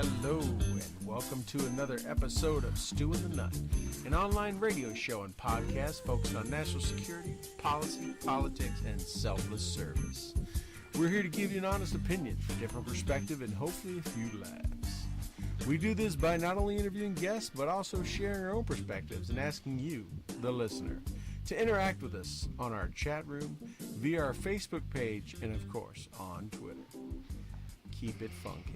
Hello, and welcome to another episode of Stu and the Nunn, an online radio show and podcast focused on national security, policy, politics, and selfless service. We're here to give you an honest opinion, a different perspective, and hopefully a few laughs. We do this by not only interviewing guests, but also sharing our own perspectives and asking you, the listener, to interact with us on our chat room, via our Facebook page, and of course, on Twitter. Keep it funky.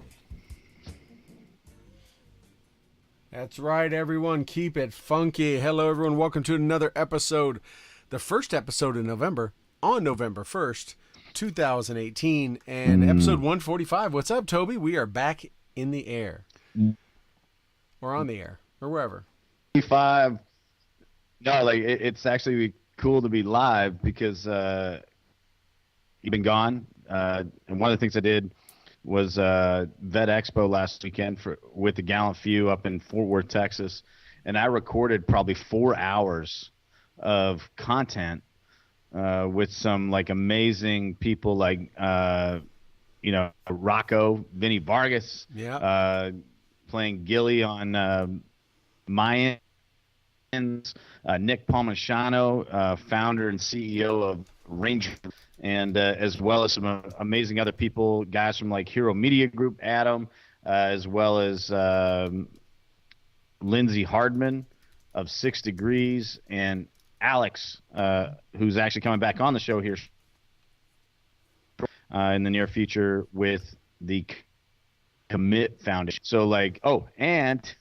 That's right, everyone. Keep it funky. Hello, everyone. Welcome to another episode, the first episode in November, on November 1st, 2018, and episode 145. What's up, Toby? We are back in the air. Or on the air, or wherever. 5. No, like it's actually cool to be live because you've been gone. And one of the things I did was Vet Expo last weekend with the Gallant Few up in Fort Worth, Texas, and I recorded probably 4 hours of content with some like amazing people like Rocco, Vinny Vargas, playing Gilly on Mayans, Nick Palmisano, founder and CEO of Ranger, and as well as some amazing other people, guys from like Hero Media Group, Adam, as well as Lindsay Hardman of 6 Degrees, and Alex, who's actually coming back on the show here in the near future with the Commit Foundation. So like, and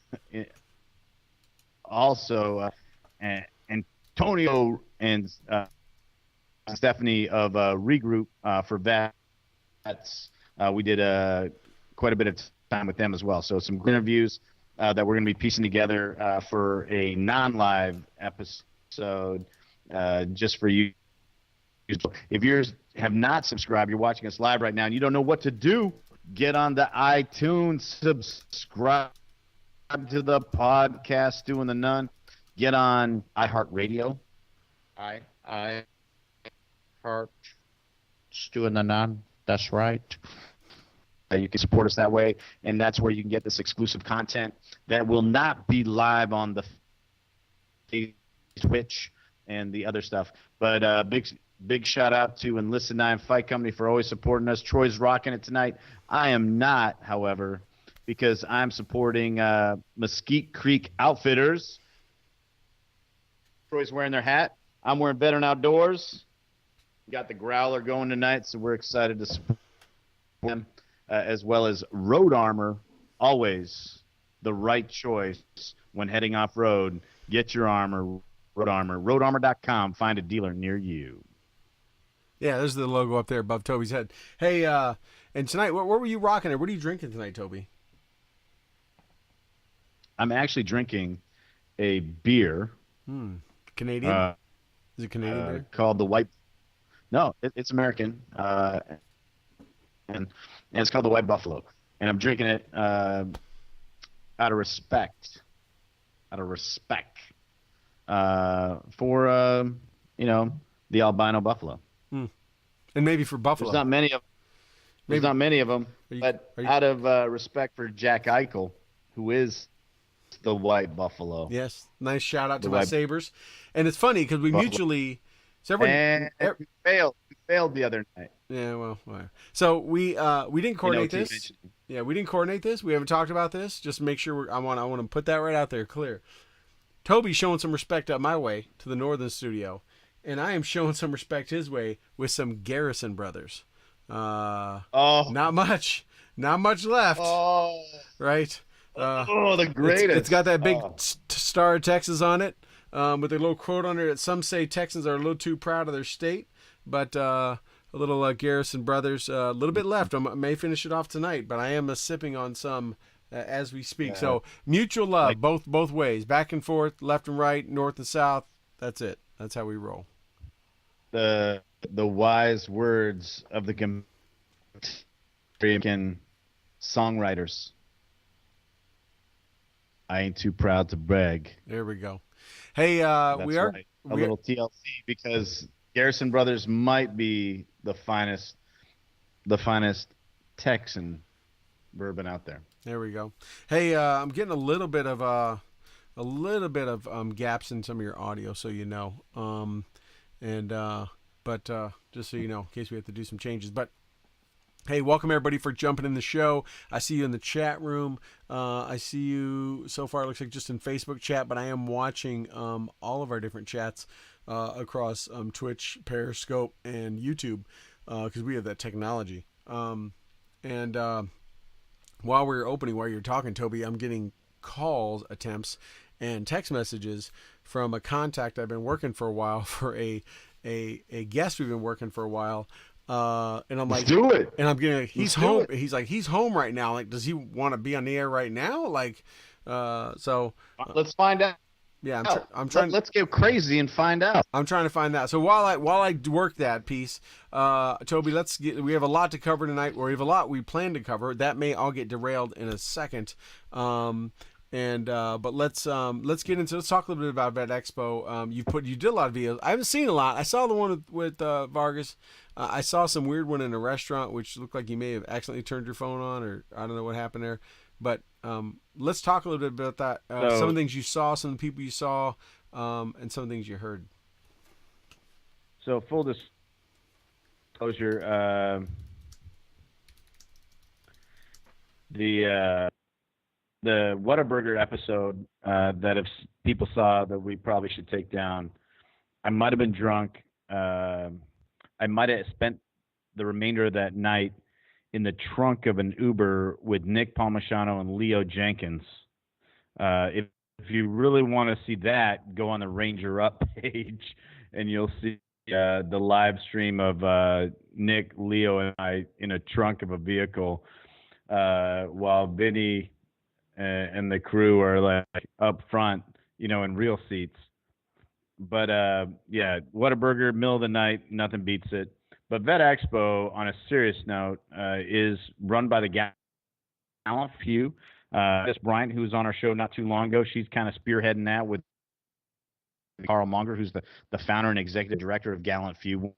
also Antonio and Stephanie of Regroup for Vets. We did quite a bit of time with them as well. So some interviews that we're going to be piecing together for a non-live episode just for you. If you have not subscribed, you're watching us live right now, and you don't know what to do, get on the iTunes, subscribe to the podcast, Stu and the Nunn. Get on iHeartRadio. Heart Stu and the Nunn. That's right. You can support us that way, and that's where you can get this exclusive content that will not be live on the Twitch and the other stuff. But big shout out to Enlisted 9 Fight Company for always supporting us. Troy's rocking it tonight. I am not, however, because I'm supporting Mesquite Creek Outfitters. Troy's wearing their hat. I'm wearing Veteran Outdoors. Got the Growler going tonight, so we're excited to support them, as well as Road Armor. Always the right choice when heading off-road. Get your armor, Road Armor. RoadArmor.com. Find a dealer near you. Yeah, there's the logo up there above Toby's head. Hey, and tonight, what were you rocking there? What are you drinking tonight, Toby? I'm actually drinking a beer. Canadian? Is it Canadian beer? Called the White. No, it's American, and it's called the White Buffalo. And I'm drinking it out of respect, for the albino buffalo. And maybe for buffalo. There's not many of them. But out of respect for Jack Eichel, who is the White Buffalo. Yes, nice shout out to my Sabres. And it's funny because we mutually. So everyone, we failed the other night. Yeah, well. So we didn't coordinate this. Yeah, we didn't coordinate this. We haven't talked about this. Just make sure I want to put that right out there, clear. Toby's showing some respect up my way to the northern studio, and I am showing some respect his way with some Garrison brothers. Not much left. Right. The greatest. It's got that big Star of Texas on it. With a little quote under it. Some say Texans are a little too proud of their state, but a little Garrison Brothers, a little bit left. I may finish it off tonight, but I am sipping on some as we speak. So mutual love, both ways, back and forth, left and right, north and south. That's it. That's how we roll. The wise words of the American songwriters. I ain't too proud to brag. There we go. Hey, we are right. A little TLC because Garrison Brothers might be the finest Texan bourbon out there. There we go. Hey, I'm getting a little bit of gaps in some of your audio, so you know. But just so you know, in case we have to do some changes. But hey, welcome everybody for jumping in the show. I see you in the chat room. I see you so far. It looks like just in Facebook chat, but I am watching all of our different chats across Twitch, Periscope, and YouTube because we have that technology. While you're talking, Toby, I'm getting calls attempts and text messages from a contact I've been working for a while for a guest we've been working for a while. And I'm like, Let's do it. And I'm getting like, he's Let's do home. it. He's like, he's home right now. Like, does he want to be on the air right now? Like, Let's find out. Yeah, I'm trying. Let's get crazy and find out. I'm trying to find that. So while I work that piece, Toby, we have a lot to cover tonight. Or we have a lot we plan to cover. That may all get derailed in a second. But let's get into. Let's talk a little bit about Vet Expo. You did a lot of videos. I haven't seen a lot. I saw the one with Vargas. I saw some weird one in a restaurant, which looked like you may have accidentally turned your phone on, or I don't know what happened there. But let's talk a little bit about that. Some of the things you saw, some of the people you saw, and some of the things you heard. So full disclosure, the Whataburger episode that if people saw that we probably should take down, I might have been drunk. I might have spent the remainder of that night in the trunk of an Uber with Nick Palmisano and Leo Jenkins. If you really want to see that, go on the Ranger Up page, and you'll see the live stream of Nick, Leo, and I in a trunk of a vehicle, while Vinny and the crew are like up front, in real seats. But yeah, Whataburger, middle of the night, nothing beats it. But Vet Expo, on a serious note, is run by the Gallant Few. Miss Bryant, who was on our show not too long ago, she's kind of spearheading that with Carl Munger, who's the founder and executive director of Gallant Few.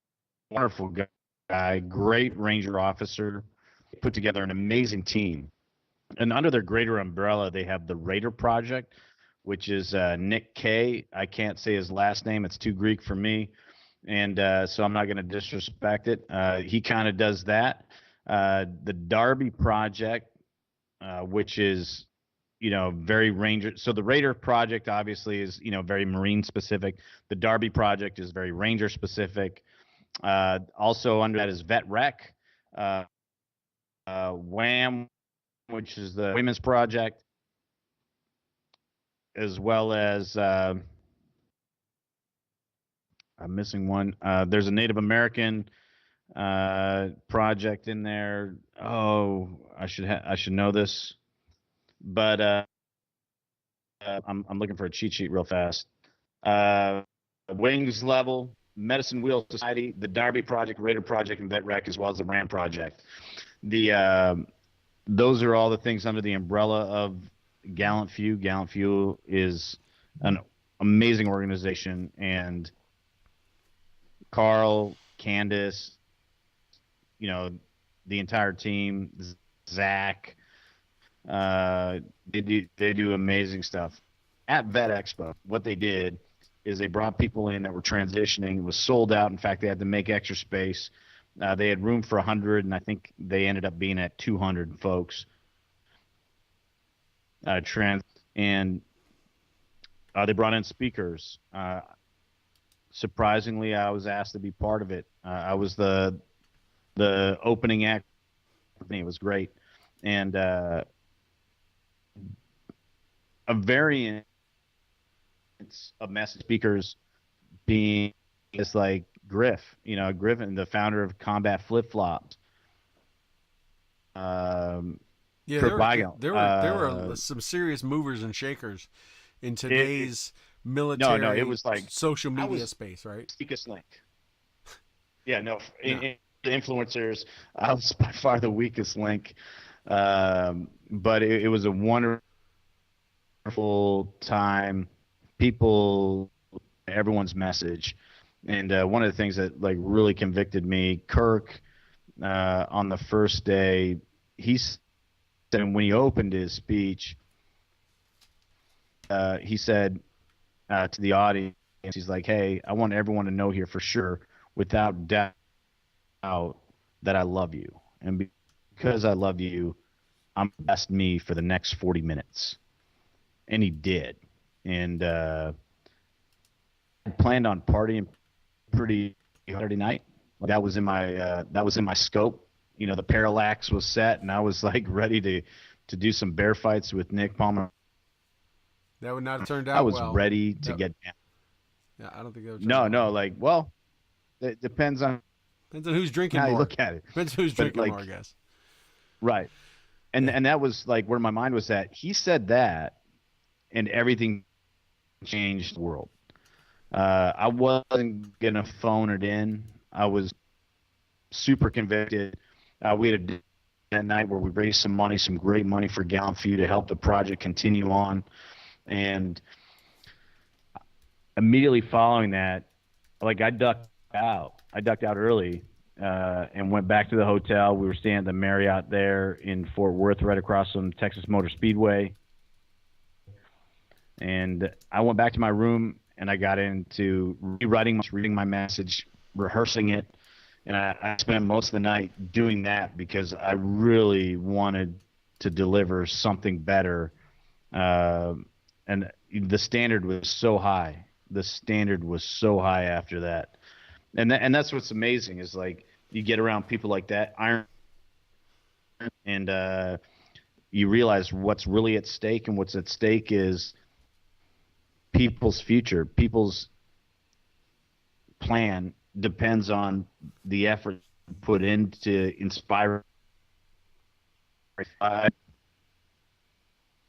Wonderful guy, great ranger officer, put together an amazing team. And under their greater umbrella, they have the Raider Project, which is Nick K. I can't say his last name. It's too Greek for me. And so I'm not going to disrespect it. He kind of does that. The Darby Project, which is, very ranger. So the Raider Project obviously is, very marine specific. The Darby Project is very ranger specific. Also under that is Vet Rec, WHAM, which is the Women's Project, as well as I'm missing one. There's a Native American project in there. Oh, I should know this, but I'm looking for a cheat sheet real fast. Wings Level, Medicine Wheel Society, the Darby Project, Raider Project, and Vet Rec, as well as the Ram Project. Those are all the things under the umbrella of Gallant Few. Gallant Few is an amazing organization, and Carl, Candace, the entire team, Zach, they do amazing stuff. At Vet Expo, what they did is they brought people in that were transitioning. It was sold out. In fact, they had to make extra space. They had room for 100, and I think they ended up being at 200 folks. And they brought in speakers. Surprisingly, I was asked to be part of it. I was the opening act. It was great, and a variant of message speakers being just like Griff, Griffin, the founder of Combat Flip Flops. Yeah, there were some serious movers and shakers in today's military. No, it was like social media space, right? Weakest link. Yeah, no. In influencers, I was by far the weakest link, but it was a wonderful time. People, everyone's message, and one of the things that like really convicted me, Kirk, on the first day, he And when he opened his speech, he said to the audience, he's like, "Hey, I want everyone to know here for sure, without doubt, that I love you, and because I love you, I'm the best me for the next 40 minutes." And he did. And I planned on partying pretty Saturday night. That was in my scope. You know, the parallax was set, and I was like ready to do some bear fights with Nick Palmer. That would not have turned out I was well. ready to get down. Yeah, I don't think that would turn out No, well. like, well, it depends on Depends on who's drinking how more. you look at it. Depends who's But, drinking like, more, I guess. Right. And that was like where my mind was at. He said that, and everything changed the world. I wasn't gonna phone it in. I was super convicted. We had a dinner that night where we raised some money, some great money for Gallon Few to help the project continue on. And immediately following that, like, I ducked out. I ducked out early and went back to the hotel. We were staying at the Marriott there in Fort Worth, right across from Texas Motor Speedway. And I went back to my room and I got into reading my message, rehearsing it. And I spent most of the night doing that because I really wanted to deliver something better. And the standard was so high. The standard was so high after that. And that's what's amazing is, like, you get around people like that, and you realize what's really at stake, and what's at stake is people's future. People's plan depends on the effort put in to inspire. I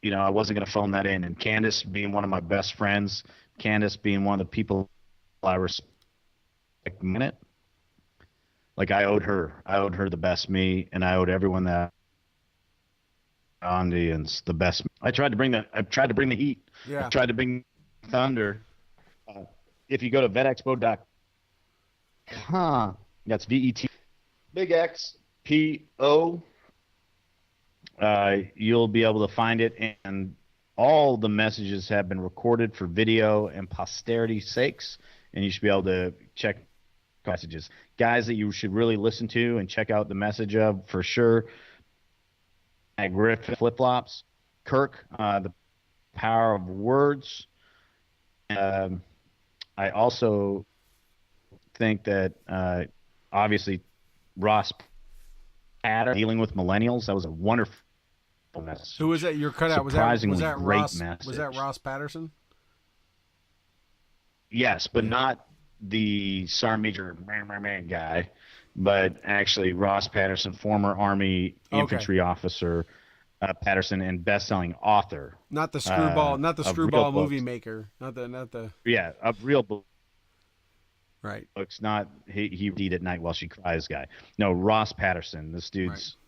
wasn't going to phone that in. And Candace being one of my best friends, Candace being one of the people I respect, like, I owed her the best me, and I owed everyone that audience the best. I tried to bring the heat. Yeah. I tried to bring thunder. If you go to vetexpo.com, that's VET big XPO, you'll be able to find it, and all the messages have been recorded for video and posterity's sakes, and you should be able to check messages. Guys that you should really listen to and check out the message of for sure: Griffin Flip-Flops, Kirk, The Power of Words. I also think that obviously Ross Patter, Dealing with Millennials, that was a wonderful message. Who was that? Your cutout was Surprisingly that great Ross? message. Was that Ross Patterson? Yes, but not the Sergeant Major guy, but actually Ross Patterson, former Army infantry officer, Patterson, and best-selling author. Not the screwball, not the of screwball real movie books. maker. Not the. Yeah, of real books. Right. Not he read at night while she cries guy. No, Ross Patterson. This dude's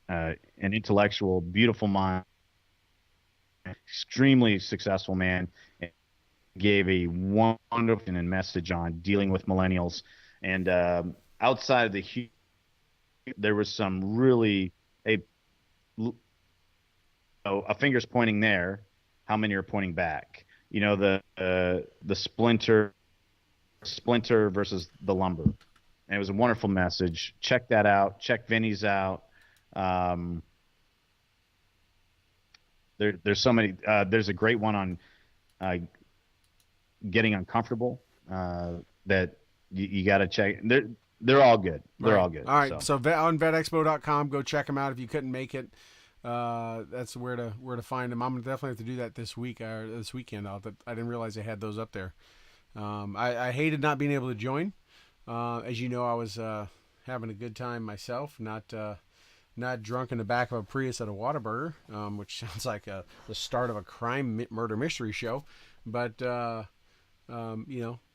an intellectual, beautiful mind, extremely successful man. Gave a wonderful message on dealing with millennials, and outside of there was some really a finger's pointing there. How many are pointing back? You know, the splinter versus the lumber, and it was a wonderful message. Check that out. Check Vinny's out. There's so many. There's a great one on getting uncomfortable that you got to check. They're all good. They're all good. All right. So on vetexpo.com, go check them out if you couldn't make it. That's where to find them. I'm gonna definitely have to do that this week or this weekend. I didn't realize they had those up there. I hated not being able to join. As you know, I was having a good time myself, not drunk in the back of a Prius at a Whataburger, which sounds like the start of a crime murder mystery show. But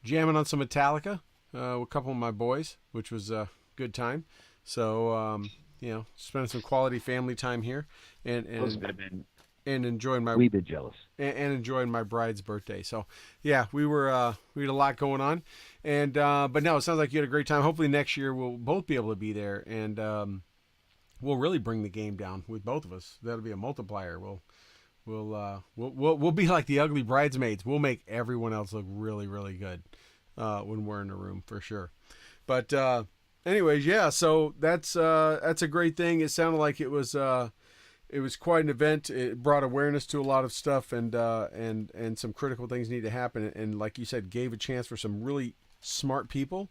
jamming on some Metallica with a couple of my boys, which was a good time. So spending some quality family time here, and enjoying my we bit jealous and enjoying my bride's birthday. So yeah, we had a lot going on, and but no, it sounds like you had a great time. Hopefully next year we'll both be able to be there, and we'll really bring the game down with both of us. That'll be a multiplier. We'll be like the ugly bridesmaids. We'll make everyone else look really, really good when we're in the room for sure. But anyways, yeah. So that's a great thing. It sounded like it was quite an event. It brought awareness to a lot of stuff, and some critical things need to happen. And like you said, gave a chance for some really smart people,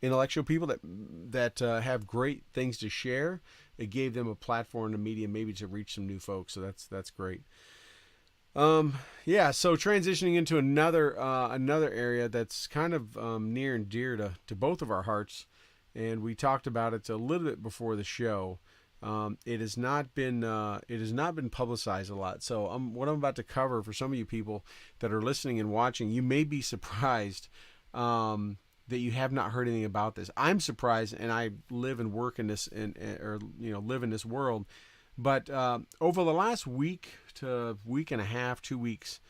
intellectual people that have great things to share. It gave them a platform in the media, maybe to reach some new folks. So that's great. Yeah. So transitioning into another area that's kind of near and dear to both of our hearts, and we talked about it a little bit before the show. It has not been publicized a lot. So what I'm about to cover, for some of you people that are listening and watching, you may be surprised that you have not heard anything about this. I'm surprised, and I live and work in this, live in this world. But over the last week to week and a half, 2 weeks,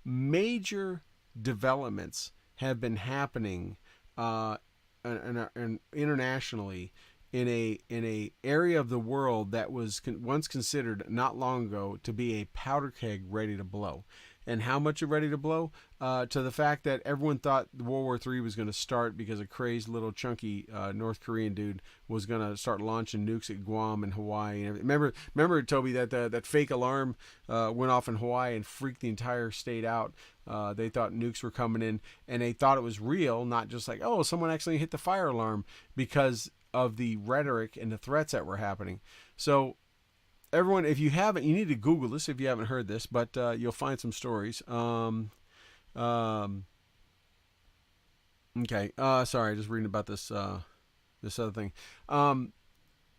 major developments have been happening and internationally in a area of the world that was once considered not long ago to be a powder keg ready to blow. And how much ready to blow? To the fact that everyone thought World War III was going to start because a crazed little chunky North Korean dude was going to start launching nukes at Guam and Hawaii. And remember, Toby, that fake alarm went off in Hawaii and freaked the entire state out. They thought nukes were coming in, and they thought it was real, not just like, oh, someone actually hit the fire alarm, because of the rhetoric and the threats that were happening. So everyone, if you haven't, you need to Google this if you haven't heard this, but you'll find some stories. Okay. Sorry, just reading about this other thing.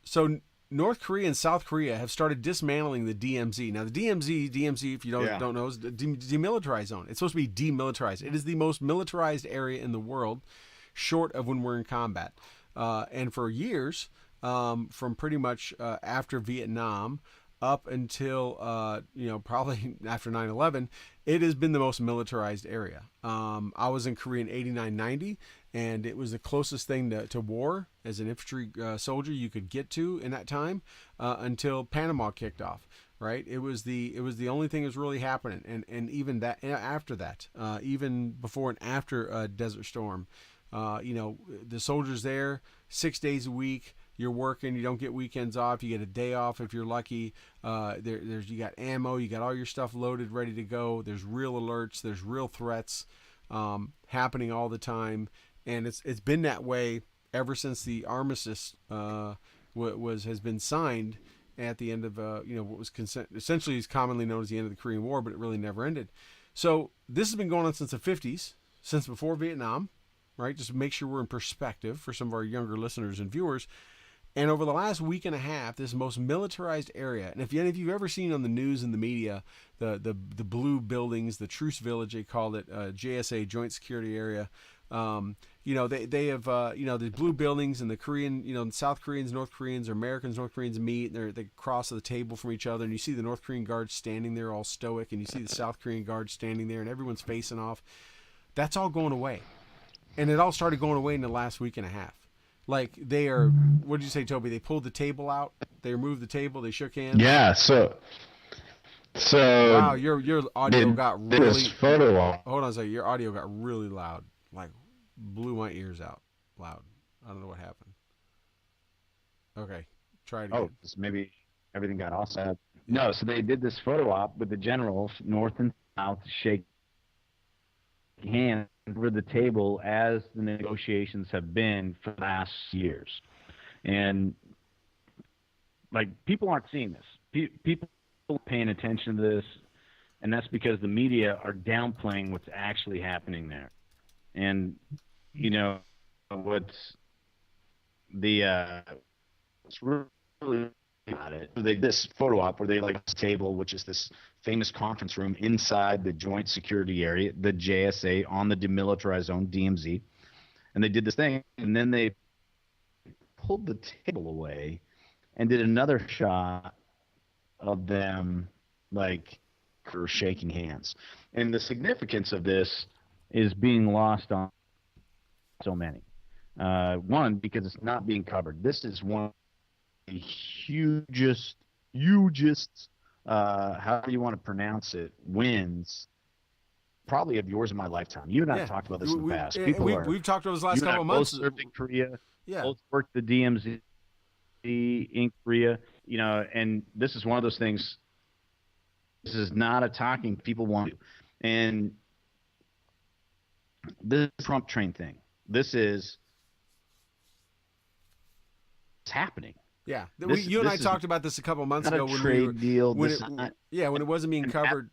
So North Korea and South Korea have started dismantling the DMZ. Now, the DMZ, if you don't know, is the demilitarized zone. It's supposed to be demilitarized. It is the most militarized area in the world, short of when we're in combat. And for years, from pretty much after Vietnam up until probably after 9/11, it has been the most militarized area. I was in Korea in 89-90, and it was the closest thing to war as an infantry soldier you could get to in that time until Panama kicked off. Right, it was the only thing that was really happening, and even that after that, even before and after Desert Storm. The soldiers there 6 days a week. You're working. You don't get weekends off. You get a day off if you're lucky. You got ammo. You got all your stuff loaded, ready to go. There's real alerts. There's real threats happening all the time, and it's been that way ever since the armistice has been signed at the end of what was essentially is commonly known as the end of the Korean War, but it really never ended. So this has been going on since the 50s, since before Vietnam. Right, just to make sure we're in perspective for some of our younger listeners and viewers. And over the last week and a half, this most militarized area, and if you've ever seen on the news and the media, the blue buildings, the Truce Village, they called it, JSA, Joint Security Area. They have the blue buildings, and the Korean, South Koreans, North Koreans, or Americans, North Koreans meet, and they cross the table from each other, and you see the North Korean guards standing there all stoic, and you see the South Korean guards standing there, and everyone's facing off. That's all going away. And it all started going away in the last week and a half. Like, they are, what did you say, Toby? They pulled the table out. They removed the table. They shook hands. Yeah. So. Wow, your audio got really. This photo op. Hold on a second. Your audio got really loud. Like, blew my ears out loud. I don't know what happened. Okay, try it again. Oh, maybe everything got offset. Yeah. No, so they did this photo op with the generals, North and South, shake hands over the table as the negotiations have been for the last years. And like, people aren't seeing this. People are paying attention to this, and that's because the media are downplaying what's actually happening there. And what's really about it, this photo op where they this table, which is this famous conference room inside the Joint Security Area, the JSA, on the demilitarized zone, DMZ, and they did this thing, and then they pulled the table away and did another shot of them shaking hands. And the significance of this is being lost on so many. One, because it's not being covered. This is one hugest, however you want to pronounce it, wins probably of yours in my lifetime. You and I have Yeah, talked about this in the past. we've talked over this You last and I couple of both months. served in Korea, Yeah, both worked the DMZ in Korea, and this is one of those things. This is not a talking people want to. And this Trump train thing, this is it's happening. yeah. You and I This is talked about this a couple of months not a ago trade deal. when This it is not when it wasn't being an covered.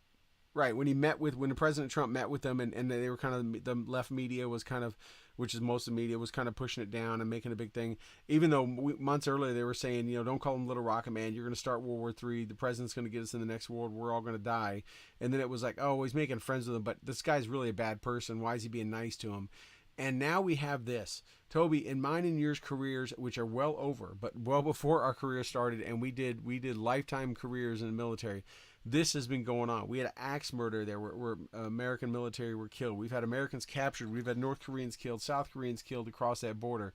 Right, when President Trump met with them, and they were kind of, the left media was kind of, which is most of the media, was kind of pushing it down and making a big thing. Even though months earlier they were saying, don't call him Little Rocket Man. You're going to start World War III. The president's going to get us in the next world. We're all going to die. And then it was like, oh, he's making friends with him, but this guy's really a bad person. Why is he being nice to him? And now we have this. Toby, in mine and yours careers, which are well over, but well before our career started, and we did lifetime careers in the military. This has been going on. We had an axe murder there where American military were killed. We've had Americans captured. We've had North Koreans killed, South Koreans killed across that border.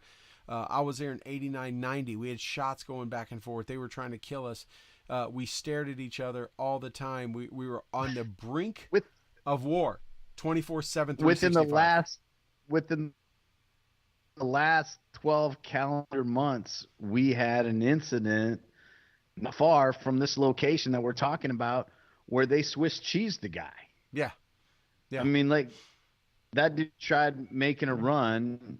I was there in 89, 90. We had shots going back and forth. They were trying to kill us. We stared at each other all the time. We were on the brink of war, 24/7, 365. Within the last 12 calendar months, we had an incident not far from this location that we're talking about where they Swiss cheese the guy. Yeah. I mean, like, that dude tried making a run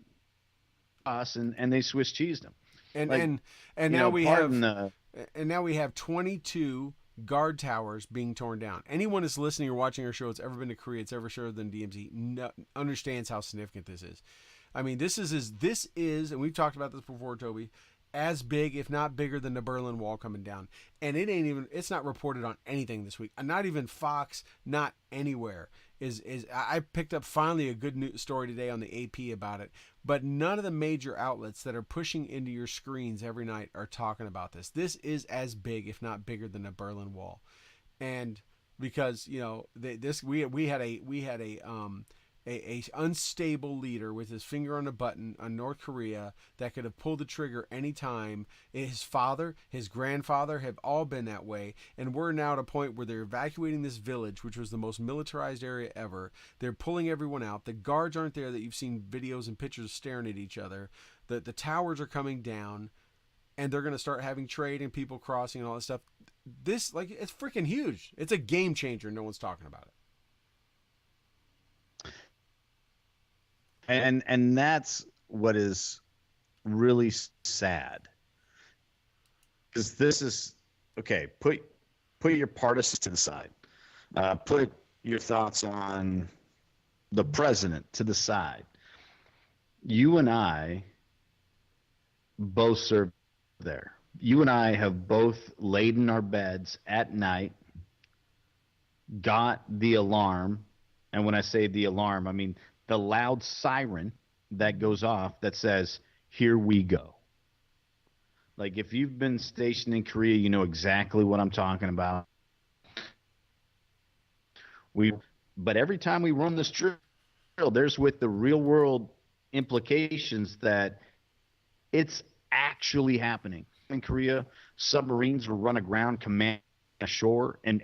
us and they Swiss cheesed him. And now we have 22 guard towers being torn down. Anyone that's listening or watching our show that's ever been to Korea, it's ever served in DMZ, understands how significant this is. I mean, this is, and we've talked about this before, Toby, as big, if not bigger, than the Berlin Wall coming down. And it's not reported on anything this week. Not even Fox, not anywhere. I picked up finally a good news story today on the AP about it, but none of the major outlets that are pushing into your screens every night are talking about this. This is as big, if not bigger, than the Berlin Wall. And because, we had a unstable leader with his finger on the button on North Korea that could have pulled the trigger anytime. His father, his grandfather have all been that way. And we're now at a point where they're evacuating this village, which was the most militarized area ever. They're pulling everyone out. The guards aren't there that you've seen videos and pictures staring at each other. The towers are coming down, and they're going to start having trade and people crossing and all that stuff. This, it's freaking huge. It's a game changer. No one's talking about it. And that's what is really sad, because this is okay. Put your partisans to the side. Put your thoughts on the president to the side. You and I both served there. You and I have both laid in our beds at night, got the alarm, and when I say the alarm, I mean the loud siren that goes off that says, "Here we go." Like, if you've been stationed in Korea, you know exactly what I'm talking about. But every time we run this drill, there's with the real world implications that it's actually happening. In Korea, submarines were run aground, command ashore, and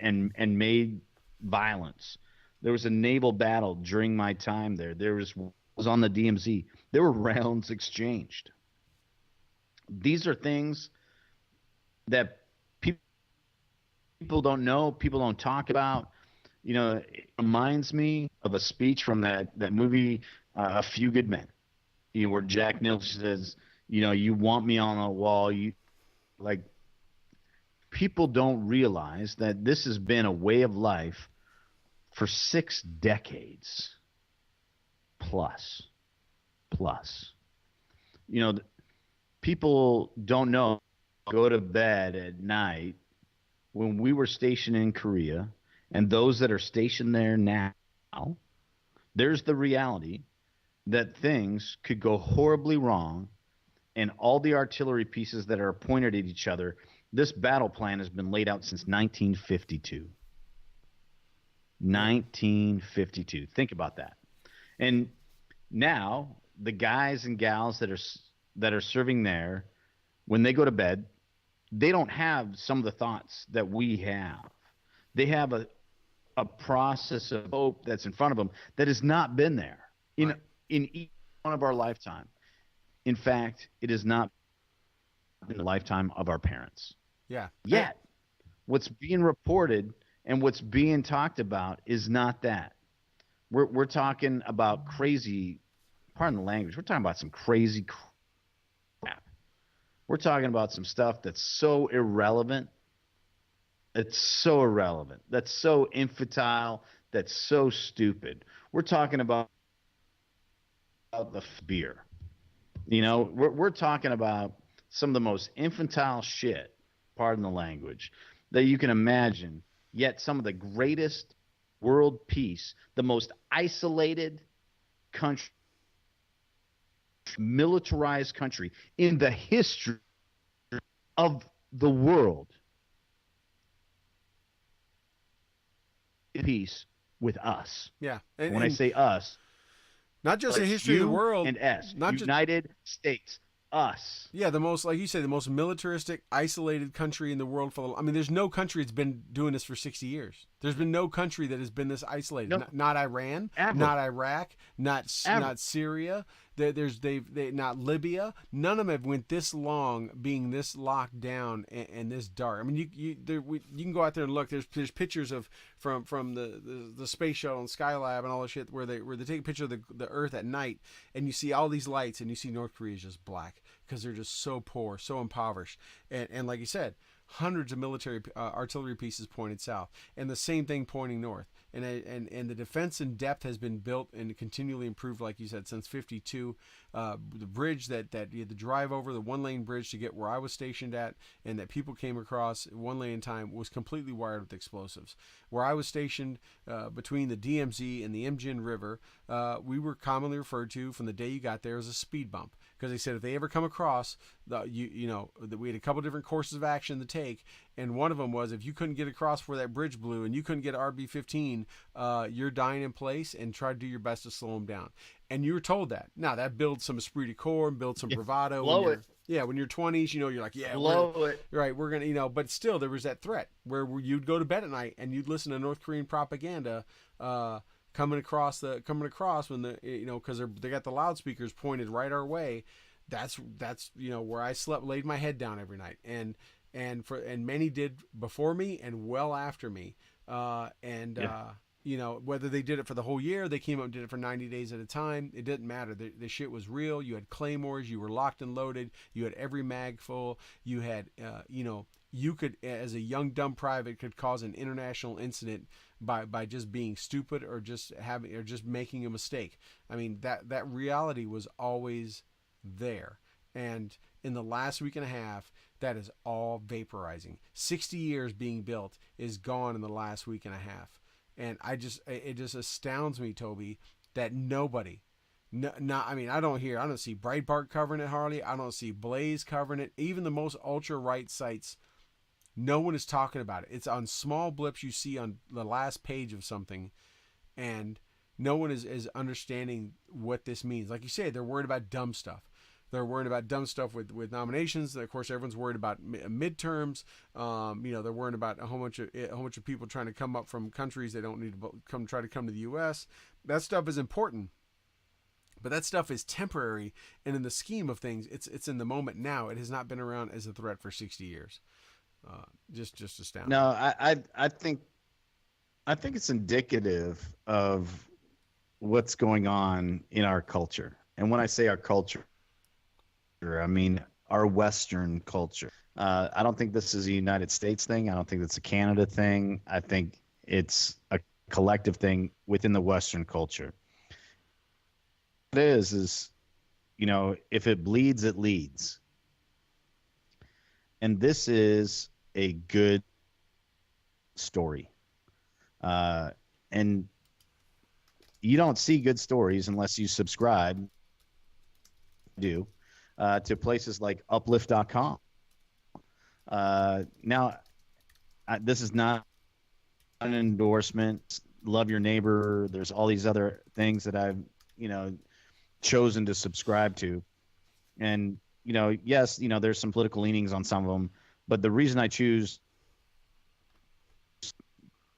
made violence. There was a naval battle during my time there. There was on the DMZ. There were rounds exchanged. These are things that people don't know, people don't talk about. It reminds me of a speech from that movie, A Few Good Men, where Jack Nicholson says, you want me on a wall. People don't realize that this has been a way of life for 6 decades plus. People don't know, go to bed at night. When we were stationed in Korea, and those that are stationed there now, there's the reality that things could go horribly wrong, and all the artillery pieces that are pointed at each other. This battle plan has been laid out since 1952. 1952. Think about that. And now the guys and gals that are serving there, when they go to bed, they don't have some of the thoughts that we have. They have a process of hope that's in front of them that has not been there Right. in each one of our lifetime. In fact, it has not been the lifetime of our parents. Yeah. Yet, what's being reported and what's being talked about is not that. We're talking about crazy, pardon the language, we're talking about some crazy crap. We're talking about some stuff that's so irrelevant. It's so irrelevant. That's so infantile. That's so stupid. We're talking about the beer. We're talking about some of the most infantile shit, pardon the language, that you can imagine. Yet some of the greatest world peace, the most isolated country, militarized country in the history of the world, peace with us. Yeah. When I say us, not just the it's history of the you world, and S, not just United States, us. yeah, the most, like you say, the most militaristic, isolated country in the world. I mean, there's no country that's been doing this for 60 years. There's been no country that has been this isolated. No. Not Iran, Ever. not Iraq, not Ever. Syria. They not Libya. None of them have went this long being this locked down and this dark. I mean, you can go out there and look. There's pictures of from the space shuttle and Skylab and all the shit where they take a picture of the Earth at night and you see all these lights and you see North Korea is just black because they're just so poor, so impoverished, and like you said, hundreds of military artillery pieces pointed south, and the same thing pointing north. And the defense in depth has been built and continually improved, like you said, since '52. The bridge that you had to drive over, the one-lane bridge to get where I was stationed at, and that people came across one lane at a time, was completely wired with explosives. Where I was stationed between the DMZ and the Imjin River, we were commonly referred to from the day you got there as a speed bump, because they said if they ever come across that we had a couple different courses of action to take, and one of them was if you couldn't get across where that bridge blew and you couldn't get RB-15, you're dying in place, and try to do your best to slow them down. And you were told that. Now that builds some esprit de corps and builds some bravado. Blow it. Yeah, when you're 20s, you're like, yeah, Blow it. Right, we're gonna, but still there was that threat where you'd go to bed at night and you'd listen to North Korean propaganda coming across when because they got the loudspeakers pointed right our way. That's where I laid my head down every night, and many did before me and well after me, whether they did it for the whole year, they came up and did it for 90 days at a time. It didn't matter. The shit was real. You had claymores. You were locked and loaded. You had every mag full. You had, you could, as a young dumb private, could cause an international incident by just being stupid or just making a mistake. I mean, that reality was always there. And in the last week and a half, that is all vaporizing. 60 years being built is gone in the last week and a half. And it just astounds me, Toby, that nobody, I don't see Breitbart covering it hardly. I don't see Blaze covering it. Even the most ultra right sites, no one is talking about it. It's on small blips you see on the last page of something, and no one is understanding what this means. Like you say, they're worried about dumb stuff. They're worried about dumb stuff with nominations. Of course, everyone's worried about midterms. They're worried about a whole bunch of people trying to come up from countries they don't need to try to come to the U.S. That stuff is important, but that stuff is temporary. And in the scheme of things, it's in the moment now. It has not been around as a threat for 60 years. Just astounding. No, I think it's indicative of what's going on in our culture. And when I say our culture, I mean our Western culture. I don't think this is a United States thing. I don't think it's a Canada thing. I think it's a collective thing within the Western culture. It is if it bleeds, it leads. And this is a good story. And you don't see good stories unless you subscribe to places like uplift.com. Now, this is not an endorsement. Love your neighbor. There's all these other things that I've, chosen to subscribe to. And, yes, there's some political leanings on some of them, But the reason I choose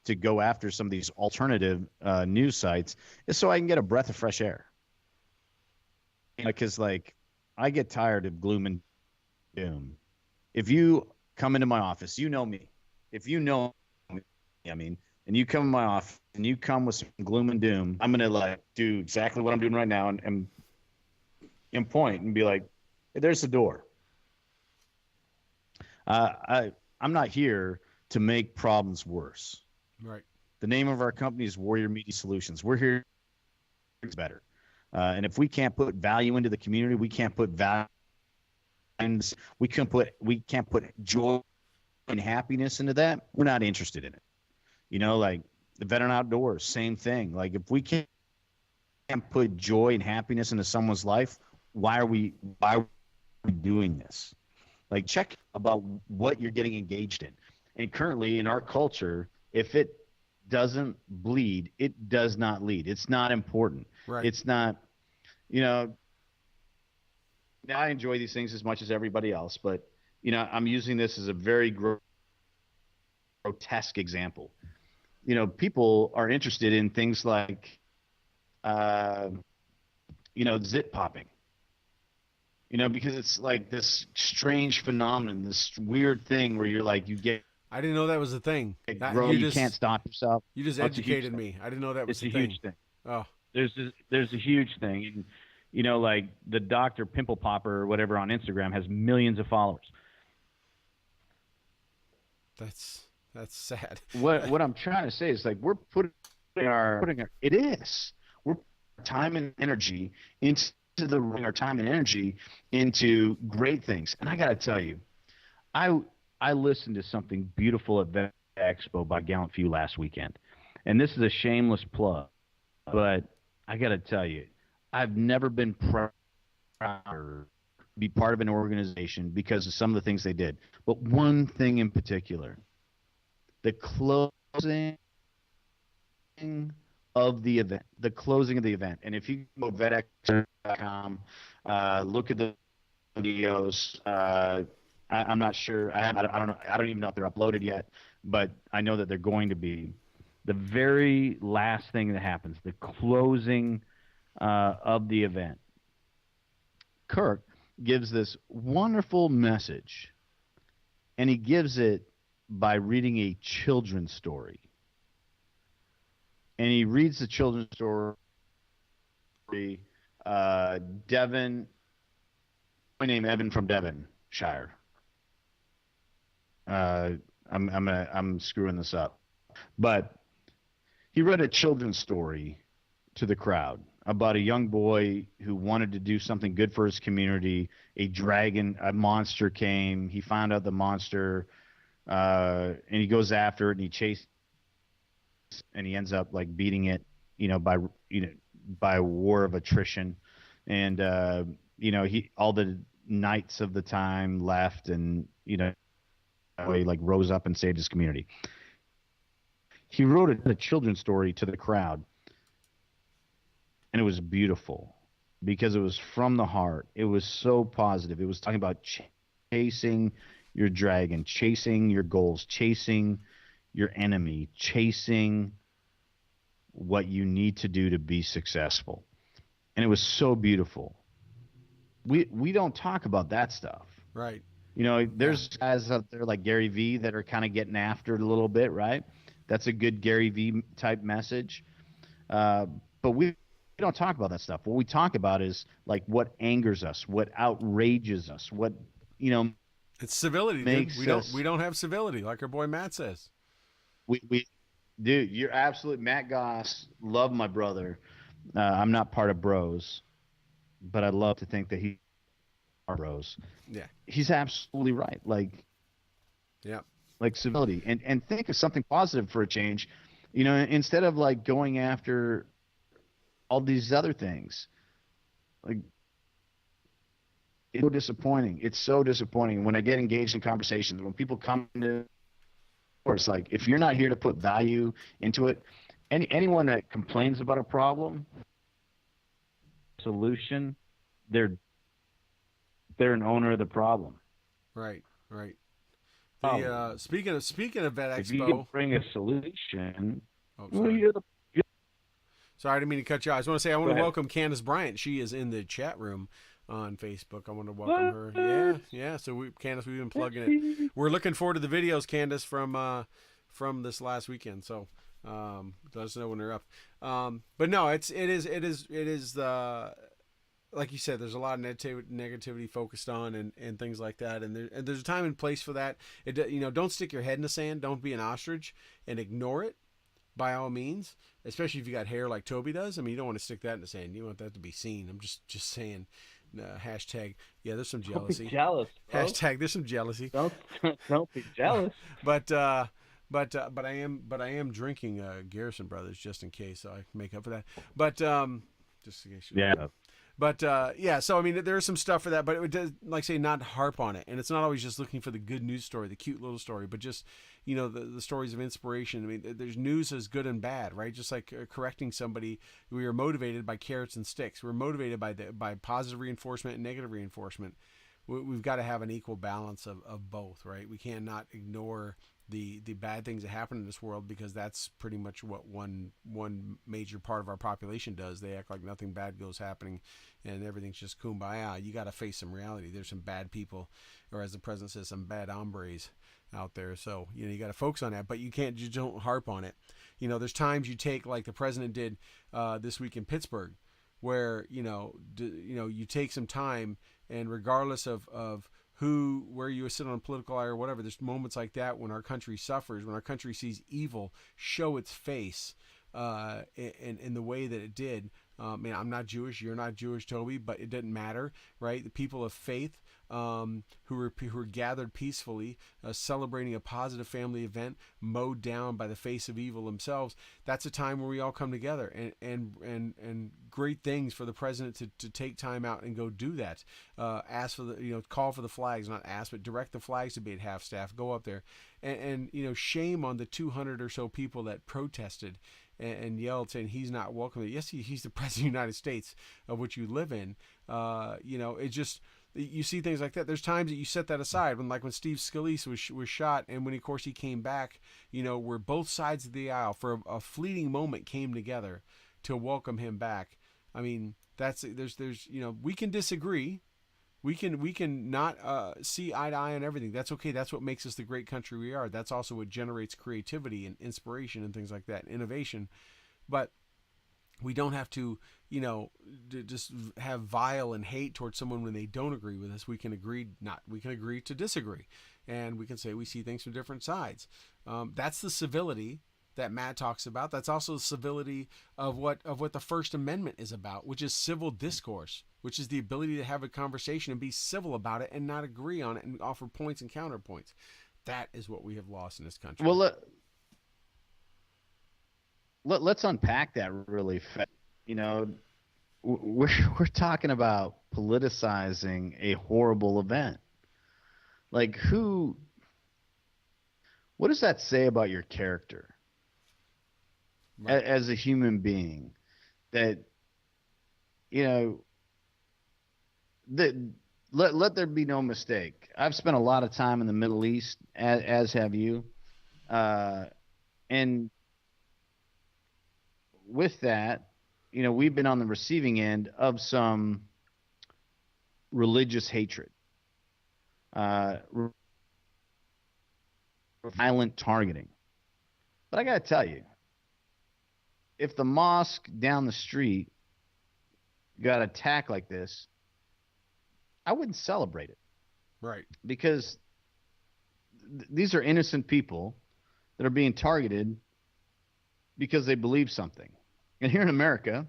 to go after some of these alternative news sites is so I can get a breath of fresh air. Because like I get tired of gloom and doom. If you come into my office, you know me. If you know me, I mean, and you come in my office and you come with some gloom and doom, I'm gonna like do exactly what I'm doing right now and point and be like, hey, there's the door. I'm not here to make problems worse. Right. The name of our company is Warrior Media Solutions. We're here to make things better. And if we can't put value into the community, we can't put value. We can't put joy and happiness into that. We're not interested in it. You know, like the Veteran Outdoors, same thing. Like if we can't put joy and happiness into someone's life, why are we doing this? Like check about what you're getting engaged in. And currently in our culture, if it doesn't bleed, it does not lead. It's not important. Right. It's not, you know, I enjoy these things as much as everybody else, but you know, I'm using this as a very grotesque example. You know, people are interested in things like, you know, zit popping. You know, because it's like this strange phenomenon, this weird thing where you're like, you get I didn't know that was a thing. you can't stop yourself. You just educated me. I didn't know that was It's a a thing. huge thing. Oh, There's a huge thing. And, you know, like the Dr. Pimple Popper or whatever on Instagram has millions of followers. that's sad. What I'm trying to say is like we're putting our time and energy into our time and energy into great things. And I got to tell you, I listened to something beautiful at Vet Expo by Gallant Few last weekend. And this is a shameless plug, but I got to tell you, I've never been proud to be part of an organization because of some of the things they did. But one thing in particular, the closing of the event, And if you go to vetx.com, look at the videos. I'm not sure. I don't know. I don't even know if they're uploaded yet, but I know that they're going to be. The very last thing that happens, the closing of the event, Kirk gives this wonderful message, and he gives it by reading a children's story. And he reads the children's story. Devon, my name Evan from Devonshire. I'm screwing this up, but he read a children's story to the crowd about a young boy who wanted to do something good for his community. A monster came. He found out the monster, and he goes after it and he chases, and he ends up like beating it, by war of attrition. And all the knights of the time left, and he like rose up and saved his community. He wrote a children's story to the crowd, and it was beautiful because it was from the heart. It was so positive. It was talking about chasing your dragon, chasing your goals, chasing your enemy, chasing what you need to do to be successful. And it was so beautiful. We don't talk about that stuff. Right. There's guys out there like Gary Vee that are kind of getting after it a little bit, right? That's a good Gary Vee type message. But we don't talk about that stuff. What we talk about is like what angers us, what outrages us, what it's civility. Makes dude. We don't have civility, like our boy Matt says. Dude, you're absolute Matt Goss. Love my brother. I'm not part of Bros, but I'd love to think that he are Bros. Yeah, he's absolutely right. Yeah. Like civility, and think of something positive for a change. Instead of like going after all these other things. Like, it's so disappointing. It's so disappointing when I get engaged in conversations, when people come to, it's like, if you're not here to put value into it, anyone that complains about a problem, solution, they're an owner of the problem. Right. Speaking of Vet If you can Expo. bring a solution, Oh, well, sorry. you're the. Sorry, I didn't mean to cut you off. I just want to say I Go want to ahead. welcome Candace Bryant. She is in the chat room on Facebook. I want to welcome What? her. Yeah. So Candace, we've been plugging it. We're looking forward to the videos, Candace, from this last weekend. So let us know when they're up. But no, it is like you said, there's a lot of negativity focused on and things like that, and there's a time and place for that. Don't stick your head in the sand. Don't be an ostrich and ignore it by all means, especially if you got hair like Toby does. I mean, you don't want to stick that in the sand. You want that to be seen. I'm just saying. Hashtag, yeah, there's some jealousy. Don't be jealous, bro. Hashtag, there's some jealousy. Don't be jealous. But I am drinking Garrison Brothers just in case, so I make up for that. But just in case. Yeah. But yeah, so I mean, there's some stuff for that, but it does, like say, not harp on it, and it's not always just looking for the good news story, the cute little story, but just the stories of inspiration. I mean, there's news as good and bad, right? Just like correcting somebody, we are motivated by carrots and sticks. We're motivated by positive reinforcement and negative reinforcement. We've got to have an equal balance of both, right? We cannot ignore the bad things that happen in this world, because that's pretty much what one major part of our population does. They act like nothing bad goes happening and everything's just kumbaya. You got to face some reality. There's some bad people, or as the president says, some bad hombres out there. So you got to focus on that, but you don't harp on it. There's times you take, like the president did this week in Pittsburgh, where you take some time, and regardless of where you sit on a political aisle or whatever, there's moments like that when our country suffers, when our country sees evil show its face in the way that it did. I'm not Jewish, you're not Jewish, Toby, but it doesn't matter, right? The people of faith who were gathered peacefully, celebrating a positive family event, mowed down by the face of evil themselves. That's a time where we all come together, and great things for the president to take time out and go do that. Ask for the call for the flags, not ask, but direct the flags to be at half staff. Go up there, and shame on the 200 or so people that protested and yelled saying he's not welcome. Yes, he's the president of the United States, of which you live in. It just, you see things like that. There's times that you set that aside, when Steve Scalise was shot, and when of course he came back, where both sides of the aisle for a fleeting moment came together to welcome him back. I mean, there's we can disagree. We can not see eye to eye on everything. That's okay. That's what makes us the great country we are. That's also what generates creativity and inspiration and things like that, innovation. But we don't have to, just have vile and hate towards someone when they don't agree with us. We can agree to disagree, and we can say we see things from different sides. That's the civility that Matt talks about. That's also the civility of what the First Amendment is about, which is civil discourse, which is the ability to have a conversation and be civil about it and not agree on it and offer points and counterpoints. That is what we have lost in this country. Well, let's unpack that really fast. We're talking about politicizing a horrible event. Like, what does that say about your character? Right. As a human being, that let there be no mistake. I've spent a lot of time in the Middle East, as have you, and with that, we've been on the receiving end of some religious hatred, violent targeting. But I got to tell you, if the mosque down the street got attacked like this, I wouldn't celebrate it. Right. Because these are innocent people that are being targeted because they believe something. And here in America,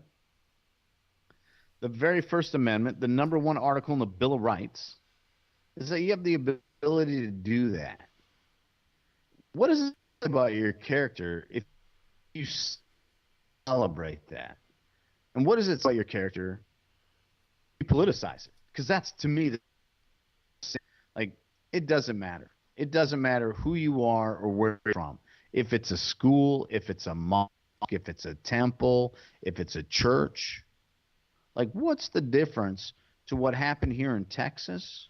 the very First Amendment, the number one article in the Bill of Rights, is that you have the ability to do that. What is it about your character if you celebrate that? And what is it about your character if you politicize it? Because that's, to me, like, it doesn't matter. It doesn't matter who you are or where you're from. If it's a school, if it's a mosque, if it's a temple, if it's a church. Like, what's the difference to what happened here in Texas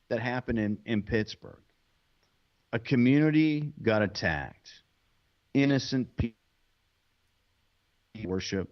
that happened in Pittsburgh? A community got attacked. Innocent people worship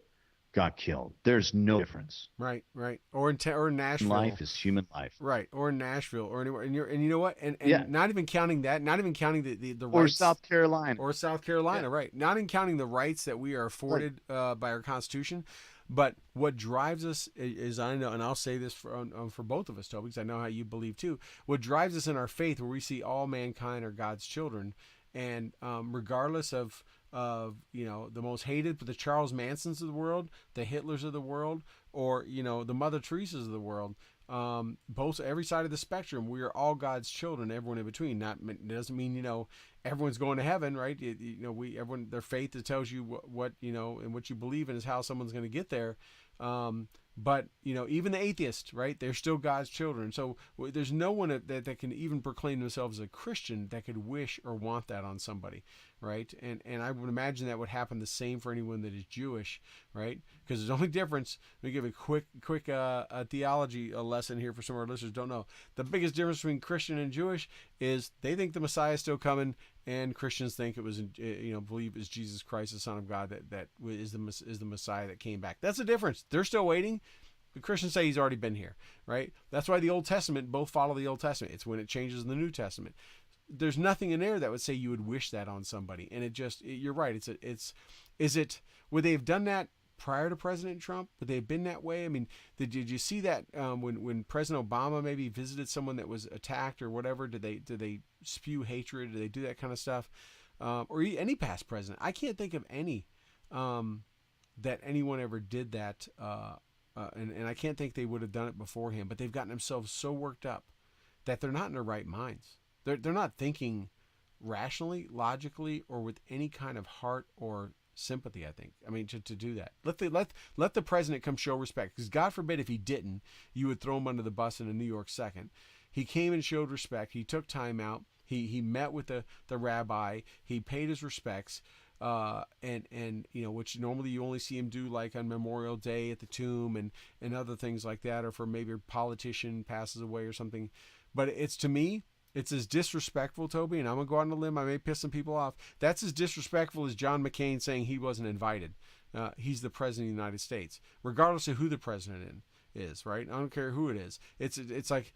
got killed. There's no difference. Right, right. Or or in Nashville. Life is human life. Right, or in Nashville, or anywhere, and you know what, and Yeah. not even counting that, not even counting the Or rights, South Carolina. or South Carolina, Yeah. right? Not even counting the rights that we are afforded by our Constitution, but what drives us is, I know, and I'll say this for both of us, Toby, because I know how you believe too. What drives us in our faith, where we see all mankind are God's children, and regardless of the most hated, the Charles Mansons of the world, the Hitlers of the world, or the Mother Teresas of the world. Both every side of the spectrum, we are all God's children. Everyone in between. Not it doesn't mean everyone's going to heaven, right? Everyone, their faith that tells you what and what you believe in is how someone's going to get there. But even the atheists, right? They're still God's children. So there's no one that can even proclaim themselves a Christian that could wish or want that on somebody, right? And I would imagine that would happen the same for anyone that is Jewish, right? Because there's only difference. Let me give a quick theology lesson here for some of our listeners who don't know. The biggest difference between Christian and Jewish is they think the Messiah is still coming, and Christians think it was believe it's Jesus Christ, the Son of God, that is the Messiah that came back. That's the difference. They're still waiting. The Christians say he's already been here, right? That's why the Old Testament, both follow the Old Testament. It's when it changes in the New Testament. There's nothing in there that would say you would wish that on somebody. And you're right. Would they have done that prior to President Trump? Would they have been that way? I mean, did you see that when President Obama maybe visited someone that was attacked or whatever? Did they spew hatred? Did they do that kind of stuff? Or any past president? I can't think of any that anyone ever did that. And I can't think they would have done it beforehand, but they've gotten themselves so worked up that they're not in their right minds. They're not thinking rationally, logically, or with any kind of heart or sympathy, I think. I mean, to do that. Let the president come show respect, because God forbid if he didn't, you would throw him under the bus in a New York second. He came and showed respect. He took time out. He met with the rabbi. He paid his respects. And which normally you only see him do like on Memorial Day at the tomb and other things like that, or for maybe a politician passes away or something. But to me, it's as disrespectful, Toby, and I'm going to go out on a limb. I may piss some people off. That's as disrespectful as John McCain saying he wasn't invited. He's the president of the United States, regardless of who the president is, right? I don't care who it is. It's like,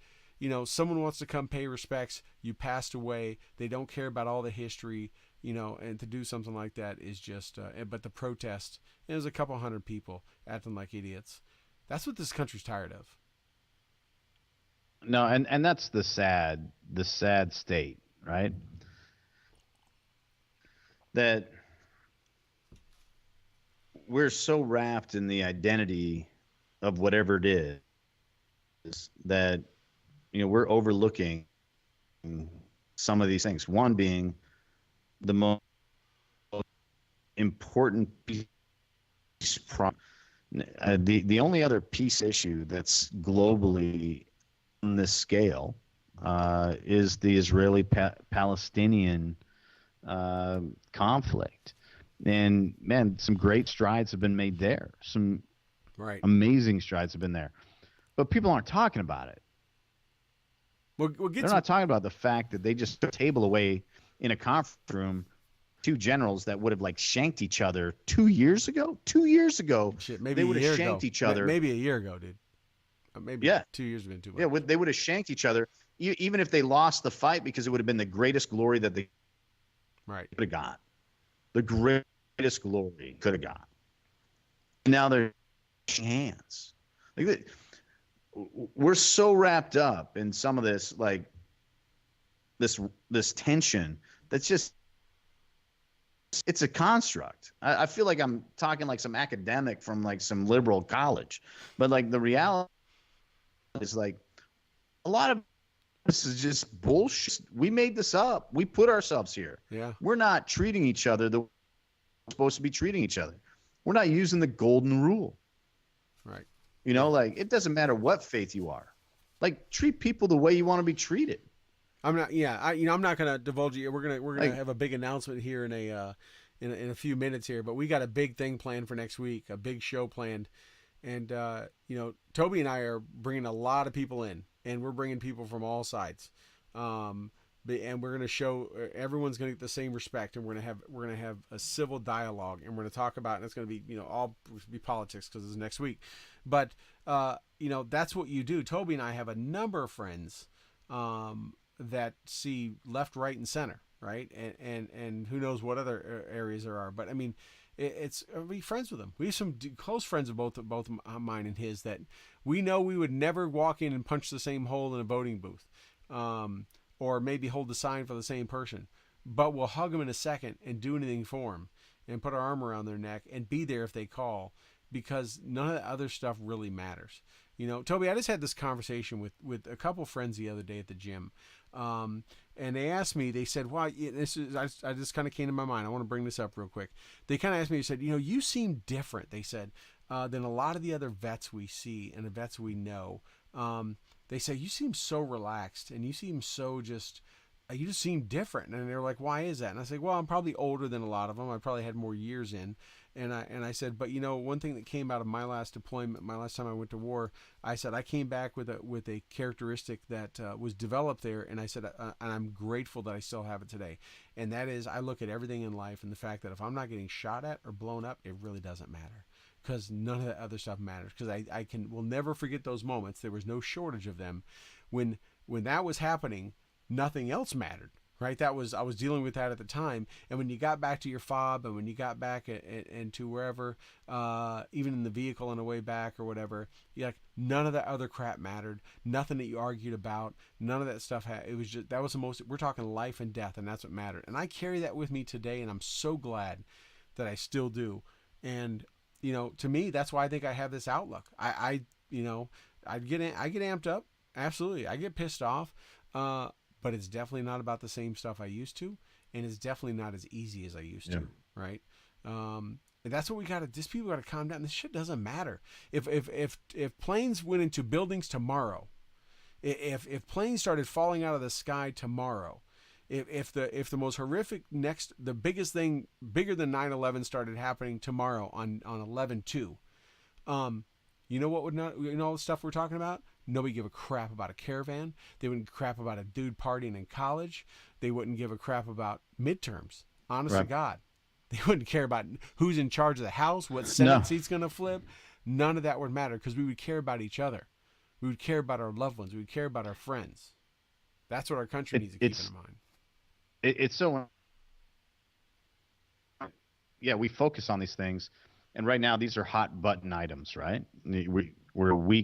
someone wants to come pay respects. You passed away. They don't care about all the history, and to do something like that is just, but the protest, and there's a couple hundred people acting like idiots. That's what this country's tired of. No, and that's the sad state, right? That we're so wrapped in the identity of whatever it is that we're overlooking some of these things. One being the most important piece. The only other peace issue that's globally on this scale is the Israeli-Palestinian conflict. And man, some great strides have been made there. Some amazing strides have been there. But people aren't talking about it. They're not talking about the fact that they just took a table away in a conference room, two generals that would have shanked each other 2 years ago. 2 years ago, shit, maybe they would have shanked each other. Maybe a year ago, dude. Maybe 2 years have been too much. Yeah, they would have shanked each other, even if they lost the fight, because it would have been the greatest glory that they could have got. The greatest glory could have got. Now they're hands. We're so wrapped up in some of this, this tension that's just, it's a construct. I feel like I'm talking like some academic from some liberal college, but the reality is a lot of this is just bullshit. We made this up. We put ourselves here. Yeah. We're not treating each other the way we're supposed to be treating each other. We're not using the golden rule. Right. It doesn't matter what faith you are. Treat people the way you want to be treated. I'm not. Yeah. I'm not gonna divulge you. We're gonna have a big announcement here in a few minutes here. But we got a big thing planned for next week. A big show planned, and Toby and I are bringing a lot of people in, and we're bringing people from all sides. and we're going to show everyone's going to get the same respect, and we're going to have a civil dialogue, and we're going to talk about, and it's going to be all be politics because it's next week, but that's what you do. Toby and I have a number of friends that see left, right, and center, right, and who knows what other areas there are, but I mean. It's be friends with them. We have some close friends of both mine and his that we know we would never walk in and punch the same hole in a voting booth, or maybe hold the sign for the same person, but we'll hug them in a second and do anything for them and put our arm around their neck and be there if they call, because none of the other stuff really matters. Toby, I just had this conversation with a couple friends the other day at the gym. And they asked me, they said, well, I just kind of came to my mind. I want to bring this up real quick. They kind of asked me, they said, you seem different, they said, than a lot of the other vets we see and the vets we know. They say, you seem so relaxed and you seem so you just seem different. And they're like, why is that? And I said, well, I'm probably older than a lot of them. I probably had more years in. And I said, but one thing that came out of my last deployment, my last time I went to war, I said I came back with a characteristic that was developed there, and I said, and I'm grateful that I still have it today. And that is, I look at everything in life and the fact that if I'm not getting shot at or blown up, it really doesn't matter, because none of that other stuff matters. Because will never forget those moments. There was no shortage of them. When that was happening, nothing else mattered. Right, I was dealing with that at the time, and when you got back to your fob, and when you got back and to wherever, even in the vehicle on the way back or whatever, none of that other crap mattered. Nothing that you argued about, none of that stuff. It was just, that was the most. We're talking life and death, and that's what mattered. And I carry that with me today, and I'm so glad that I still do. And to me, that's why I think I have this outlook. I get amped up, absolutely. I get pissed off. But it's definitely not about the same stuff I used to, and it's definitely not as easy as I used to, right? And that's what we got to. These people got to calm down. This shit doesn't matter. If planes went into buildings tomorrow, if planes started falling out of the sky tomorrow, if the most horrific the biggest thing bigger than 9/11 started happening tomorrow on 11/2, what would not all the stuff we're talking about? Nobody give a crap about a caravan. They wouldn't give a crap about a dude partying in college. They wouldn't give a crap about midterms. Honest to God. They wouldn't care about who's in charge of the house, what Senate seat's going to flip. None of that would matter, because we would care about each other. We would care about our loved ones. We would care about our friends. That's what our country needs to keep in mind. It's so... Yeah, we focus on these things. And right now, these are hot button items, right? We're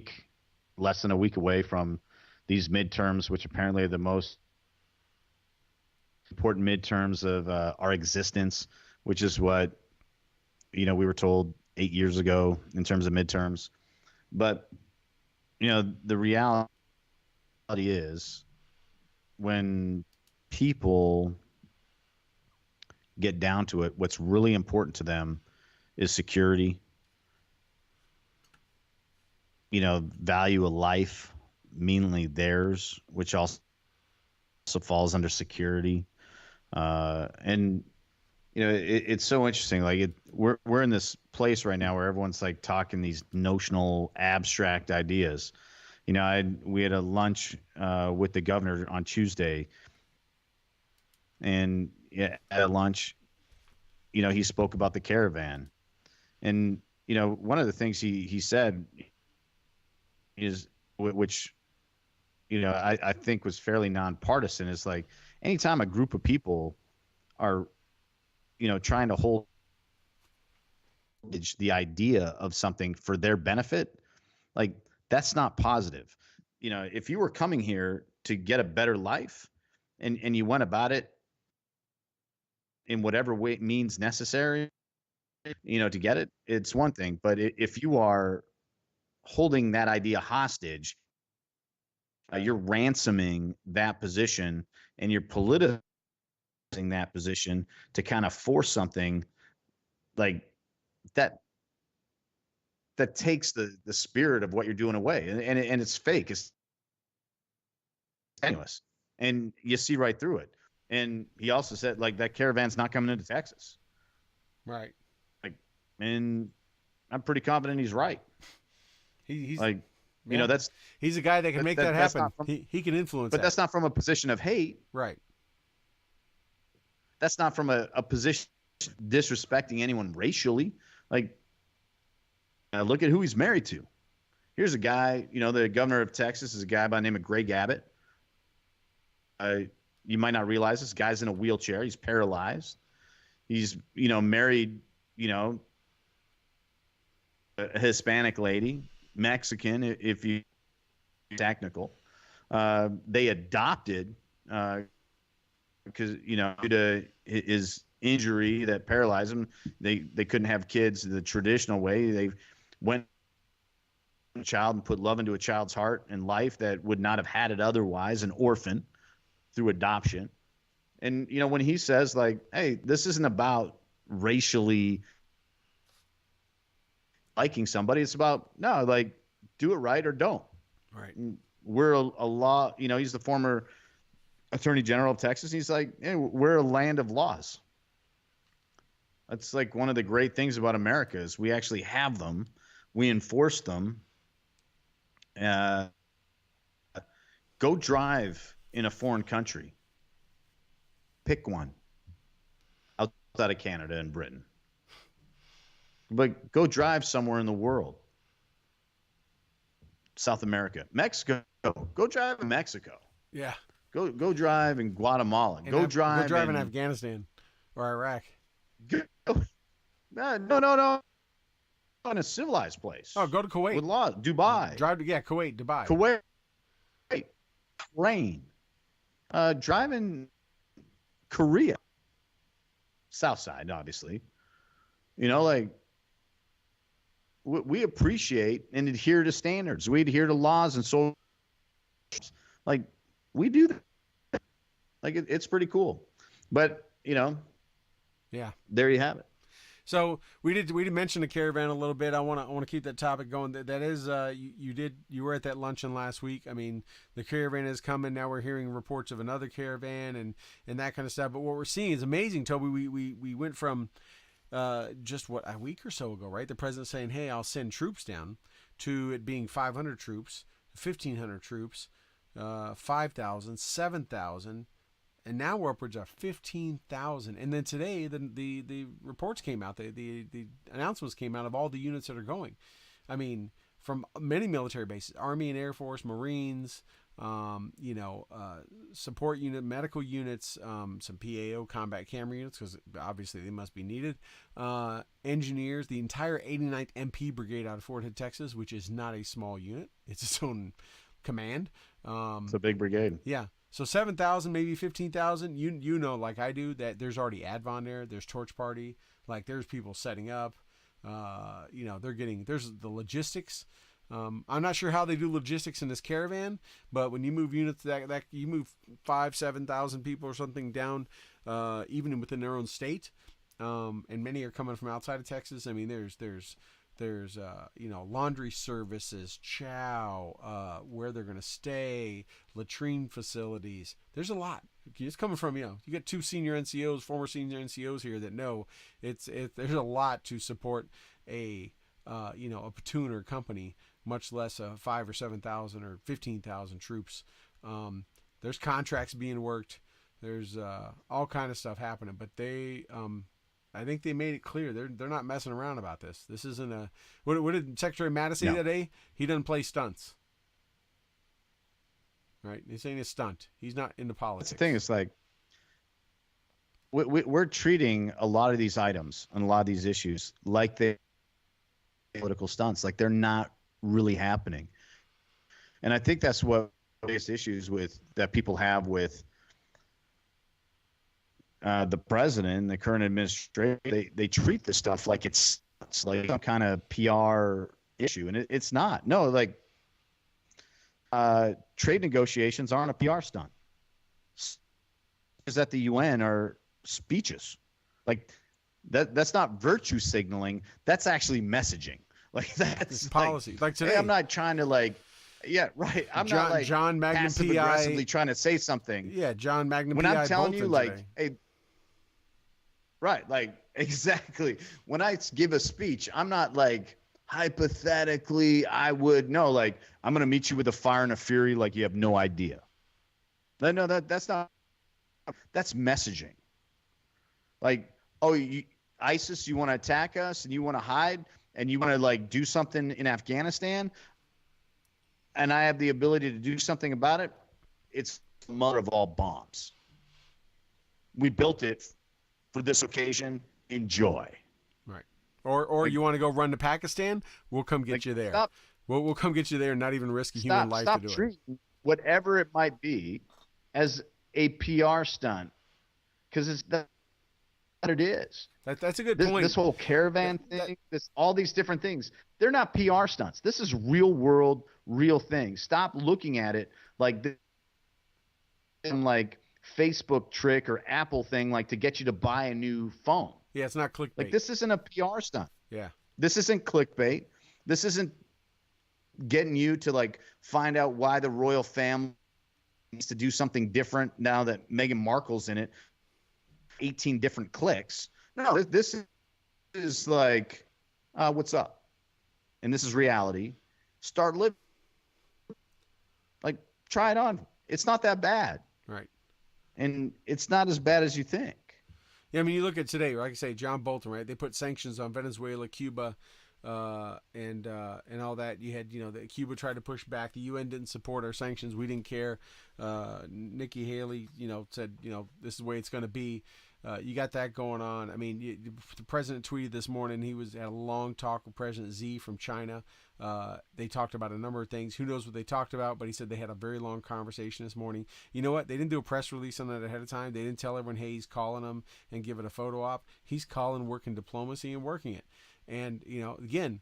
less than a week away from these midterms, which apparently are the most important midterms of our existence, which is what we were told 8 years ago in terms of midterms. But the reality is, when people get down to it, what's really important to them is security, value of life, mainly theirs, which also falls under security. And it's so interesting. Like we're in this place right now where everyone's like talking these notional, abstract ideas. We had a lunch with the governor on Tuesday, and at lunch, he spoke about the caravan, and one of the things he said is, which I think was fairly nonpartisan, is like, anytime a group of people are trying to hold the idea of something for their benefit, like, that's not positive. If you were coming here to get a better life, and you went about it in whatever way means necessary, to get it, it's one thing. But if you are holding that idea hostage, you're ransoming that position, and you're politicizing that position to kind of force something like that takes the spirit of what you're doing away, and it's fake. It's tenuous, and you see right through it. And he also said, like, that caravan's not coming into Texas, right? Like, and I'm pretty confident he's right. He's like, he's a guy that can make that happen. He can influence. But that. That's not from a position of hate, right? that's not from a position disrespecting anyone racially. Like, look at who he's married to. Here's a guy, the governor of Texas is a guy by the name of Greg Abbott. You might not realize this guy's in a wheelchair. He's paralyzed. He's, married, a Hispanic lady, Mexican, if you technical. They adopted because, due to his injury that paralyzed him, they couldn't have kids the traditional way. They went a child and put love into a child's heart and life that would not have had it otherwise, an orphan, through adoption. And, when he says, like, hey, this isn't about racially liking somebody, it's about, no, like, do it right or don't. Right. We're a law, he's the former Attorney General of Texas. He's like, hey, we're a land of laws. That's like one of the great things about America is we actually have them. We enforce them. Go drive in a foreign country. Pick one outside of Canada and Britain. But go drive somewhere in the world. South America, Mexico. Go drive in Mexico. Yeah. Go drive in Guatemala. Go drive in Afghanistan or Iraq. No. In a civilized place. Oh, go to Kuwait. With law. Dubai. Kuwait, Dubai. Kuwait. Train. Drive in Korea. South side, obviously. Like, we appreciate and adhere to standards. We adhere to laws and social. Like, we do that. Like, it's pretty cool. But, yeah, there you have it. So we did mention the caravan a little bit. I want to keep that topic going. That is, you were at that luncheon last week. I mean, the caravan is coming. Now we're hearing reports of another caravan and that kind of stuff. But what we're seeing is amazing, Toby. We went from just a week or so ago, right? The president saying, hey, I'll send troops down, to it being 500 troops, 1,500 troops, 5,000, 7,000. And now we're upwards of 15,000. And then today, the reports came out, the announcements came out of all the units that are going. I mean, from many military bases, Army and Air Force, Marines, support unit, medical units, some PAO combat camera units, because obviously they must be needed. Engineers, the entire 89th MP Brigade out of Fort Hood, Texas, which is not a small unit. It's its own command. It's a big brigade. Yeah. So 7,000, maybe 15,000. You know, like I do, that there's already Advon there. There's Torch Party. Like, there's people setting up. There's the logistics. I'm not sure how they do logistics in this caravan, but when you move units that you move 5,000-7,000 people or something down, even within their own state, and many are coming from outside of Texas. I mean, there's laundry services, chow, where they're going to stay, latrine facilities. There's a lot. It's coming from, you got two former senior NCOs here that know there's a lot to support a platoon or company, much less 5,000 or 7,000 or 15,000 troops. There's contracts being worked. There's all kind of stuff happening, but I think they made it clear they're not messing around about this. This isn't what did Secretary Mattis say today? He doesn't play stunts. Right? He's saying a stunt. He's not into politics. That's the thing. It's like we're treating a lot of these items and a lot of these issues like they're political stunts, like they're not really happening. And I think that's what the biggest issues that people have with the president and the current administration. They treat this stuff like it's like some kind of PR issue, and it's not. No, like trade negotiations aren't a PR stunt. Is at the UN are speeches, like that's not virtue signaling. That's actually messaging. Like that's policy. Like today, hey, I'm not trying to yeah, right. I'm not like John Magnum passive PI aggressively trying to say something. Yeah, John Magnum when PI I'm telling you, like, today. hey, right, like exactly. When I give a speech, I'm not like hypothetically I would no, like I'm gonna meet you with a fire and a fury, like you have no idea. No, that's not. That's messaging. Like, oh, ISIS, you want to attack us and you want to hide and you want to like do something in Afghanistan, and I have the ability to do something about it. It's the mother of all bombs. We built it for this occasion. Enjoy. Right. Or Like, you want to go run to Pakistan? We'll come get you there. Stop. We'll come get you there and not even risk a human life to do treating whatever it might be as a PR stunt, because it's that what it is. That's a good point. This whole caravan thing, all these different things, they're not PR stunts. This is real world, real things. Stop looking at it like this, like Facebook trick or Apple thing, like to get you to buy a new phone. Yeah, it's not clickbait. Like, this isn't a PR stunt. Yeah. This isn't clickbait. This isn't getting you to like find out why the royal family needs to do something different now that Meghan Markle's in it. 18 different clicks. No, this is like, what's up? And this is reality. Start living. Like, try it on. It's not that bad. Right. And it's not as bad as you think. Yeah, I mean, you look at today, like I say, John Bolton, right? They put sanctions on Venezuela, Cuba, and all that. You had, that Cuba tried to push back. The UN didn't support our sanctions. We didn't care. Nikki Haley, said, this is the way it's going to be. You got that going on. I mean, the president tweeted this morning. He had a long talk with President Xi from China. They talked about a number of things. Who knows what they talked about, but he said they had a very long conversation this morning. You know what? They didn't do a press release on that ahead of time. They didn't tell everyone, hey, he's calling them and give it a photo op. He's calling, working diplomacy and working it. And, again,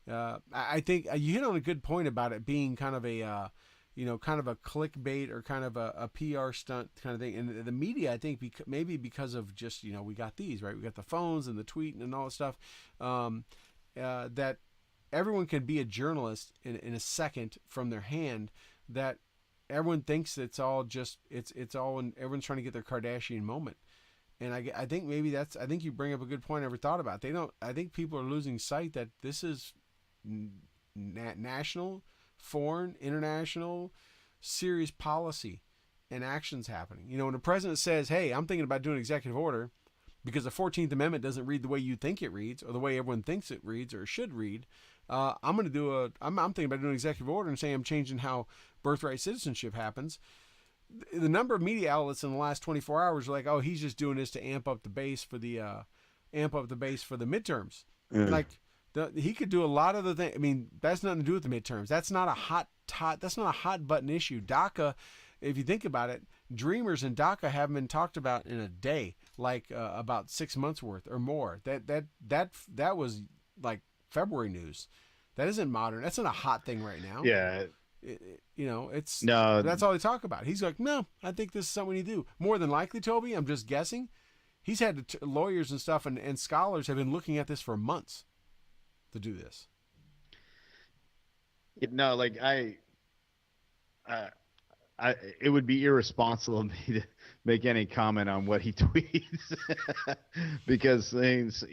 I think you hit on a good point about it being kind of a kind of a clickbait or kind of a PR stunt kind of thing. And the media, I think, maybe because of just, we got these, right? We got the phones and the tweeting and all that stuff, that everyone can be a journalist in a second from their hand, that everyone thinks it's all just, it's all, and everyone's trying to get their Kardashian moment. And I think maybe I think you bring up a good point I never thought about. I think people are losing sight that this is national, foreign, international, serious policy and actions happening. When the president says, hey, I'm thinking about doing an executive order because the 14th Amendment doesn't read the way you think it reads or the way everyone thinks it reads or should read, I'm thinking about doing an executive order and saying I'm changing how birthright citizenship happens. The number of media outlets in the last 24 hours are like, oh, he's just doing this to amp up the base for the midterms. Mm. Like, he could do a lot of the things. I mean, that's nothing to do with the midterms. That's not a hot button issue. DACA, if you think about it, Dreamers and DACA haven't been talked about in a day, like about 6 months worth or more. That was like February news. That isn't modern. That's not a hot thing right now. Yeah. It's no. That's all they talk about. He's like, no, I think this is something we need to do. More than likely, Toby, I'm just guessing. He's had lawyers and stuff and scholars have been looking at this for months to do this. No, like it would be irresponsible of me to make any comment on what he tweets because things,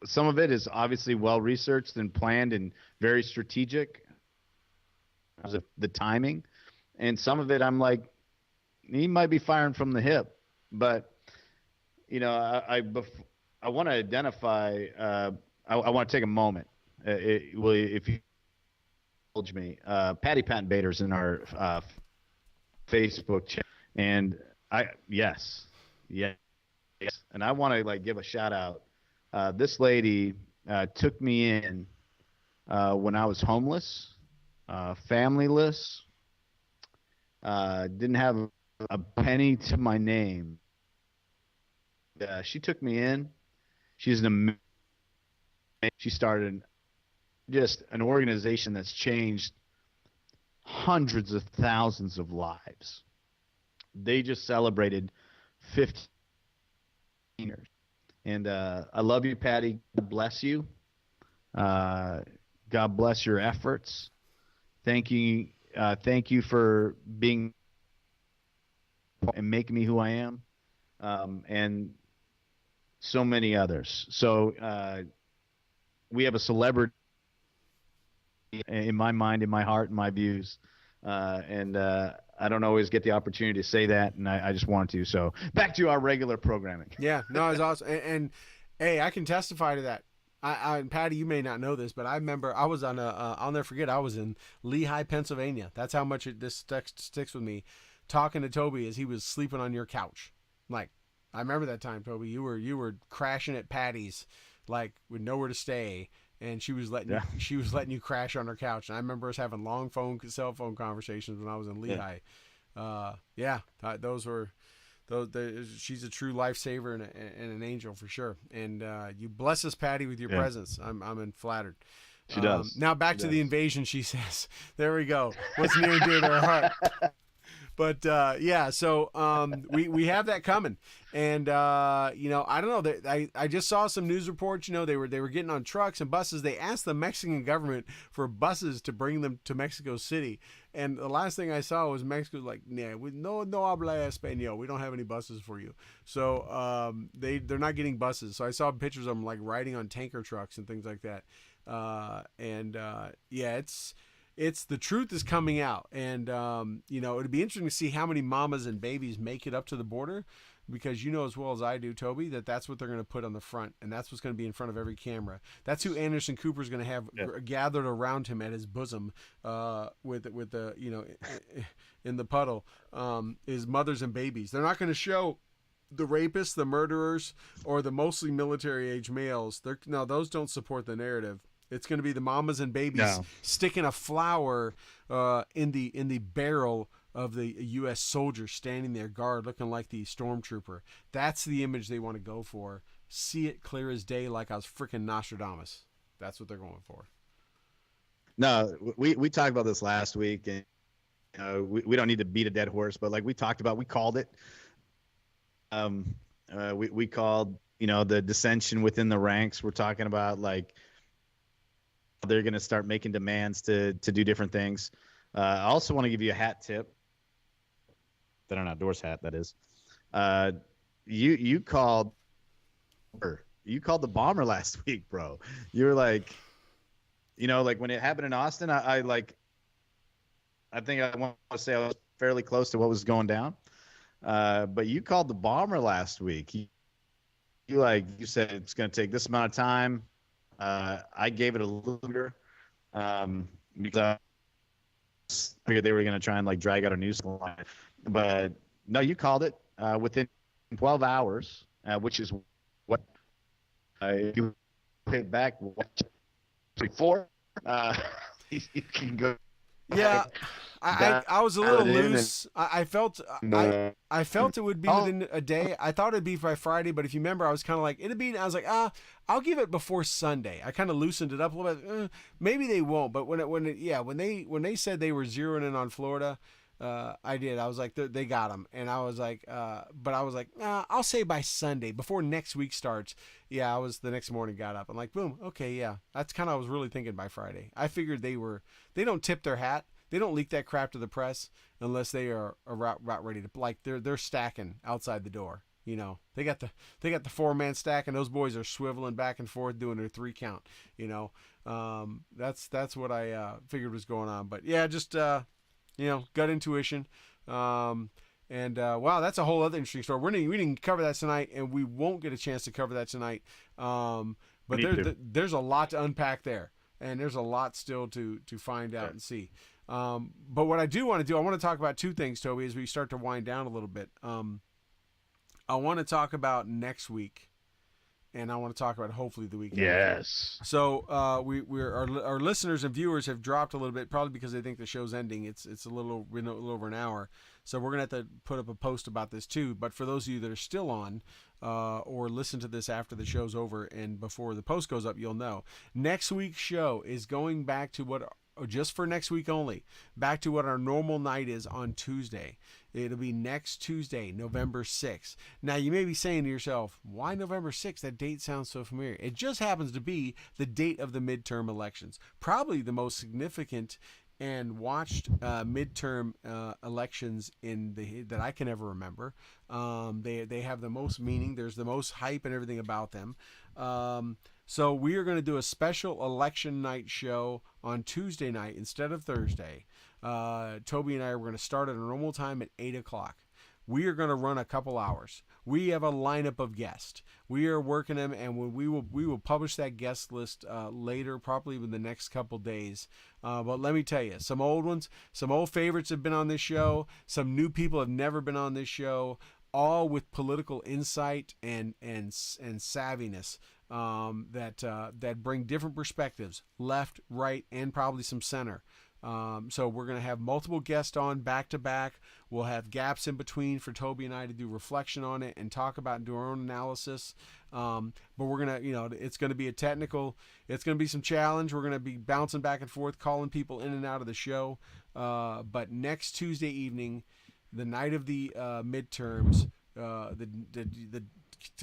some of it is obviously well researched and planned and very strategic. Of the timing, and some of it I'm like, he might be firing from the hip, but I want to identify. I want to take a moment. If you indulge me, Patty Patton Bader's in our Facebook chat, and yes, and I want to give a shout out. This lady took me in when I was homeless. Familyless, didn't have a penny to my name. She took me in. She's she started just an organization that's changed hundreds of thousands of lives. They just celebrated 15 years. And I love you, Patty. God bless you. God bless your efforts. Thank you for being and making me who I am, and so many others. So we have a celebrity in my mind, in my heart, in my views, and I don't always get the opportunity to say that, and I just wanted to. So back to our regular programming. Yeah, no, it's awesome. And hey, I can testify to that. And Patty, you may not know this, but I remember I was on I'll never forget. I was in Lehigh, Pennsylvania. That's how much this sticks with me. Talking to Toby as he was sleeping on your couch. Like, I remember that time, Toby. You were crashing at Patty's, like with nowhere to stay, and she was letting you crash on her couch. And I remember us having long cell phone conversations when I was in Lehigh. Those were. She's a true lifesaver and an angel for sure. And you bless us, Patty, with your presence. I'm flattered. She does. Now back to the invasion, she says. There we go. What's near and dear to her heart. But so we have that coming, and I don't know. I just saw some news reports. They were getting on trucks and buses. They asked the Mexican government for buses to bring them to Mexico City, and the last thing I saw was Mexico's like, "Nah, no habla español. We don't have any buses for you." So they're not getting buses. So I saw pictures of them like riding on tanker trucks and things like that, it's the truth is coming out, and it'd be interesting to see how many mamas and babies make it up to the border, because you know as well as I do, Toby, that's what they're going to put on the front, and that's what's going to be in front of every camera. That's who Anderson Cooper is going to have gathered around him at his bosom, with the in the puddle, is mothers and babies. They're not going to show the rapists, the murderers, or the mostly military age males. Those don't support the narrative. It's going to be the mamas and babies sticking a flower in the barrel of the U.S. soldier standing there guard, looking like the stormtrooper. That's the image they want to go for. See it clear as day, like I was freaking Nostradamus. That's what they're going for. No, we talked about this last week, and we don't need to beat a dead horse, but like we talked about, we called it. We called the dissension within the ranks. We're talking about like, they're going to start making demands to do different things. I also want to give you a hat tip. That an outdoors hat, that is. You called the bomber last week, bro. You were like, like when it happened in Austin, I think I want to say I was fairly close to what was going down. But you called the bomber last week. You said it's going to take this amount of time. I gave it a little bit because I figured they were going to try and like drag out a news line. But no, you called it within 12 hours, which is what if you hit back before you can go. Yeah, I was a little loose. I felt it would be within a day. I thought it'd be by Friday, but if you remember, I was kind of like I was like, I'll give it before Sunday. I kind of loosened it up a little bit. Maybe they won't, but when they said they were zeroing in on Florida, I did. I was like, they got them, and I was like, I'll say by Sunday before next week starts. Yeah, I was the next morning got up. I'm like, boom, okay, yeah. That's kind of I was really thinking by Friday. I figured they don't tip their hat. They don't leak that crap to the press unless they are about ready to, like they're stacking outside the door. They got the 4-man stack, and those boys are swiveling back and forth doing their 3 count. That's what I figured was going on. But yeah, just gut intuition. Wow, that's a whole other interesting story. We didn't cover that tonight, and we won't get a chance to cover that tonight. But there's a lot to unpack there, and there's a lot still to find out and see. But what I do want to do, I want to talk about 2 things, Toby, as we start to wind down a little bit. I want to talk about next week, and I want to talk about hopefully the weekend. Yes. So our listeners and viewers have dropped a little bit, probably because they think the show's ending. It's a little over an hour, so we're gonna have to put up a post about this too. But for those of you that are still on, or listen to this after the show's over and before the post goes up, you'll know next week's show is going back to just for next week only, back to what our normal night is on Tuesday. It'll be next Tuesday, November 6th. Now, you may be saying to yourself, why November 6th? That date sounds so familiar. It just happens to be the date of the midterm elections. Probably the most significant and watched midterm elections that I can ever remember. They have the most meaning. There's the most hype and everything about them. So we are going to do a special election night show on Tuesday night instead of Thursday. Toby and I are going to start at a normal time at 8 o'clock. We are going to run a couple hours. We have a lineup of guests. We are working them, and we will publish that guest list later, probably within the next couple days. But let me tell you, some old ones, some old favorites have been on this show. Some new people have never been on this show. All with political insight and savviness that bring different perspectives, left, right, and probably some center. So we're going to have multiple guests on back to back. We'll have gaps in between for Toby and I to do reflection on it and talk about and do our own analysis. But we're going to, it's going to be it's going to be some challenge. We're going to be bouncing back and forth, calling people in and out of the show. But next Tuesday evening, the night of the midterms,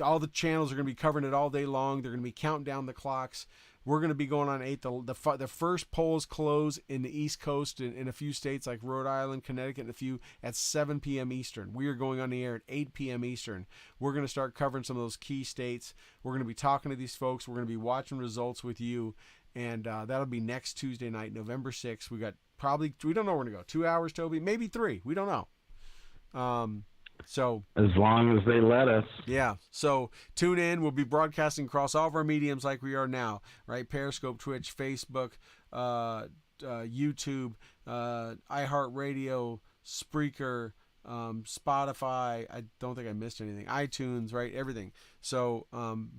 all the channels are going to be covering it all day long. They're going to be counting down the clocks. We're going to be going on 8. The first polls close in the East Coast in a few states like Rhode Island, Connecticut, and a few at 7 p.m. Eastern. We are going on the air at 8 p.m. Eastern. We're going to start covering some of those key states. We're going to be talking to these folks. We're going to be watching results with you. And that'll be next Tuesday night, November 6th. We don't know where to go. 2 hours, Toby? Maybe 3. We don't know. So as long as they let us. Yeah. So tune in. We'll be broadcasting across all of our mediums like we are now, right? Periscope, Twitch, Facebook, YouTube, iHeartRadio, Spreaker, Spotify. I don't think I missed anything. iTunes, right? Everything. So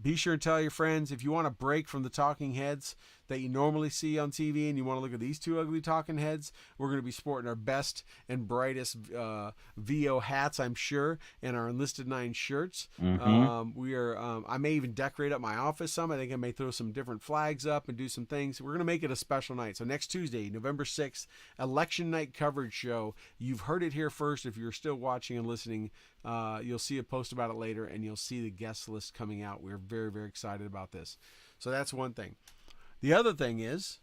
be sure and tell your friends if you want a break from the talking heads that you normally see on TV and you want to look at these two ugly talking heads, we're going to be sporting our best and brightest VO hats, I'm sure, and our Enlisted 9 shirts. Mm-hmm. I may even decorate up my office some. I think I may throw some different flags up and do some things. We're going to make it a special night. So next Tuesday, November 6th, election night coverage show. You've heard it here first. If you're still watching and listening, you'll see a post about it later, and you'll see the guest list coming out. We're very, very excited about this. So that's one thing. The other thing is,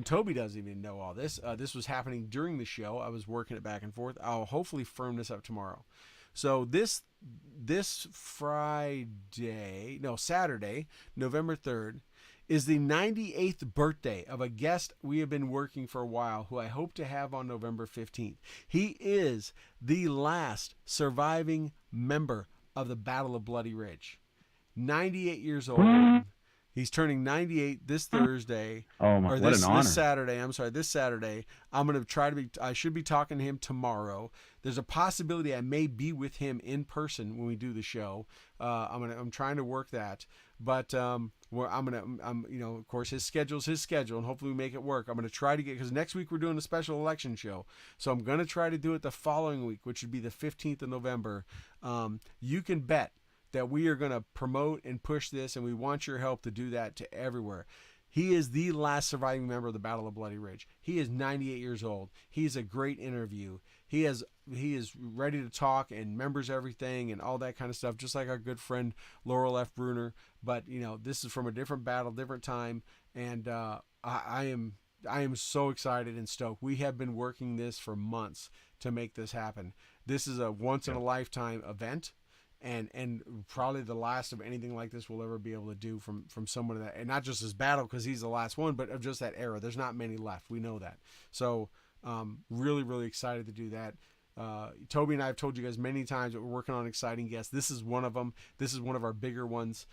Toby doesn't even know all this. This was happening during the show. I was working it back and forth. I'll hopefully firm this up tomorrow. So Saturday, November 3rd, is the 98th birthday of a guest we have been working for a while, who I hope to have on November 15th. He is the last surviving member of the Battle of Bloody Ridge. 98 years old. He's turning 98 this Thursday. Oh my! What an honor! This Saturday. I'm sorry, this Saturday. I'm going to try to be. I should be talking to him tomorrow. There's a possibility I may be with him in person when we do the show. I'm trying to work that, but of course, his schedule's his schedule, and hopefully we make it work. I'm going to try to because next week we're doing a special election show, so I'm going to try to do it the following week, which would be the 15th of November. You can bet that we are going to promote and push this, and we want your help to do that to everywhere. He is the last surviving member of the Battle of Bloody Ridge. He is 98 years old. He's a great interview. He is ready to talk and remembers everything and all that kind of stuff, just like our good friend Laurel F. Bruner. But this is from a different battle, different time, and I am so excited and stoked. We have been working this for months to make this happen. This is a once in a lifetime event. And probably the last of anything like this we'll ever be able to do from someone that, and not just his battle because he's the last one, but of just that era. There's not many left. We know that. So really, really excited to do that. Toby and I have told you guys many times that we're working on exciting guests. This is one of them. This is one of our bigger ones,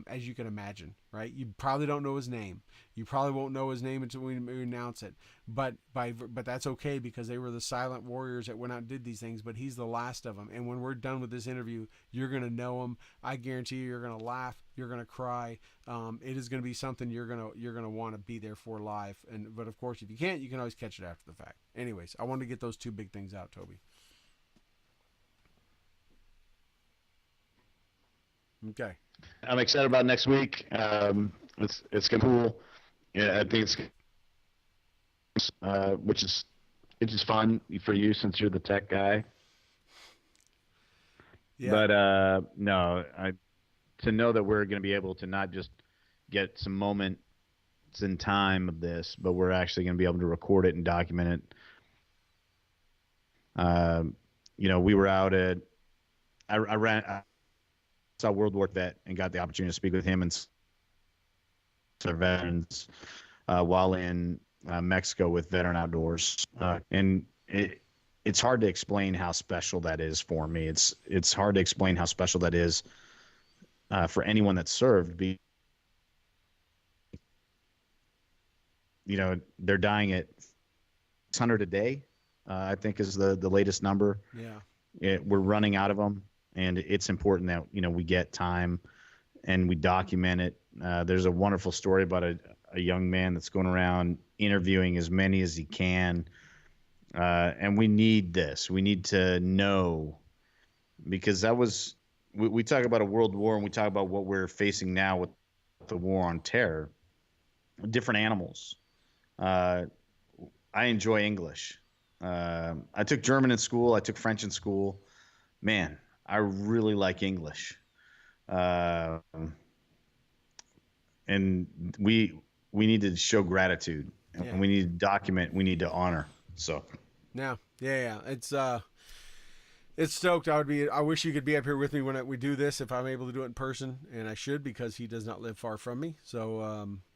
as you can imagine, right? You probably don't know his name. You probably won't know his name until we announce it. But that's okay because they were the silent warriors that went out and did these things. But he's the last of them. And when we're done with this interview, you're going to know him. I guarantee you're going to laugh. You're going to cry. It is going to be something you're going to want to be there for live. But of course, if you can't, you can always catch it after the fact. Anyways, I wanted to get those two big things out, Toby. Okay. I'm excited about next week. It's gonna be cool. Yeah, I think it's just fun for you since you're the tech guy. Yeah. But to know that we're gonna be able to not just get some moments in time of this, but we're actually gonna be able to record it and document it. We were out at I saw World War Vet and got the opportunity to speak with him and their veterans while in Mexico with Veteran Outdoors, and it's hard to explain how special that is for me. It's hard to explain how special that is for anyone that served. They're dying at 600 a day. I think is the latest number. Yeah. We're running out of them, and it's important that we get time and we document it. There's a wonderful story about a young man that's going around interviewing as many as he can, and we need this. We need to know, because we talk about a world war and we talk about what we're facing now with the war on terror. Different animals. I enjoy English. I took German in school. I took French in school. Man, I really like English. And we need to show gratitude, and we need to document. We need to honor. So, yeah. It's stoked. I wish you could be up here with me when we do this, if I'm able to do it in person, and I should, because he does not live far from me. So,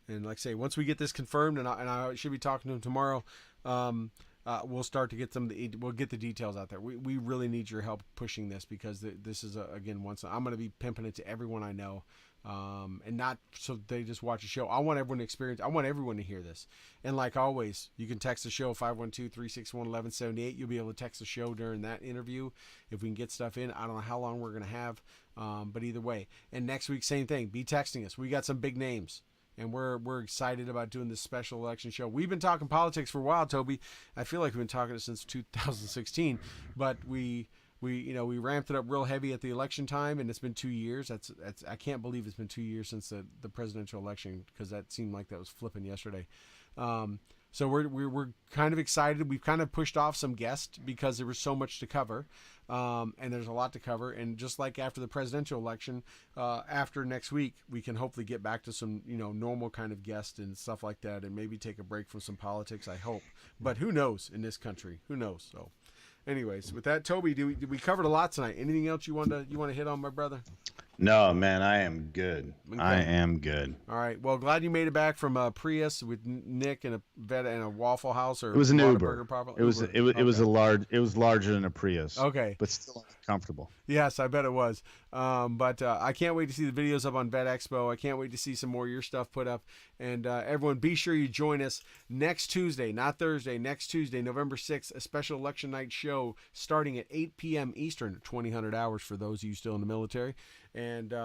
and like I say, once we get this confirmed, and I should be talking to him tomorrow, we'll start to get we'll get the details out there. We really need your help pushing this, because this is again, I'm going to be pimping it to everyone I know. And not so they just watch a show. I want everyone to experience. I want everyone to hear this. And like always, you can text the show 512-361-1178. You'll be able to text the show during that interview if we can get stuff in. I don't know how long we're going to have, but either way. And next week, same thing. Be texting us. We got some big names, and we're excited about doing this special election show. We've been talking politics for a while, Toby. I feel like we've been talking it since 2016, but we ramped it up real heavy at the election time, and it's been 2 years. That's I can't believe it's been 2 years since the presidential election, because that seemed like that was flipping yesterday. So we're kind of excited. We've kind of pushed off some guests because there was so much to cover, and there's a lot to cover. And just like after the presidential election, after next week, we can hopefully get back to some normal kind of guests and stuff like that, and maybe take a break from some politics. I hope, but who knows in this country? Who knows? So. Anyways, with that, Toby, we covered a lot tonight. Anything else you want to hit on, my brother? No, man, I am good. Okay. I am good. All right. Well, glad you made it back from Prius with Nick and a Waffle House, or it was an Uber. It was it was larger than a Prius. Okay, but still comfortable. Yes, I bet it was. But I can't wait to see the videos up on Vet Expo. I can't wait to see some more of your stuff put up. And everyone, be sure you join us next Tuesday, not Thursday, next Tuesday, November 6th, a special election night show starting at 8 p.m. Eastern, 2000 hours for those of you still in the military. And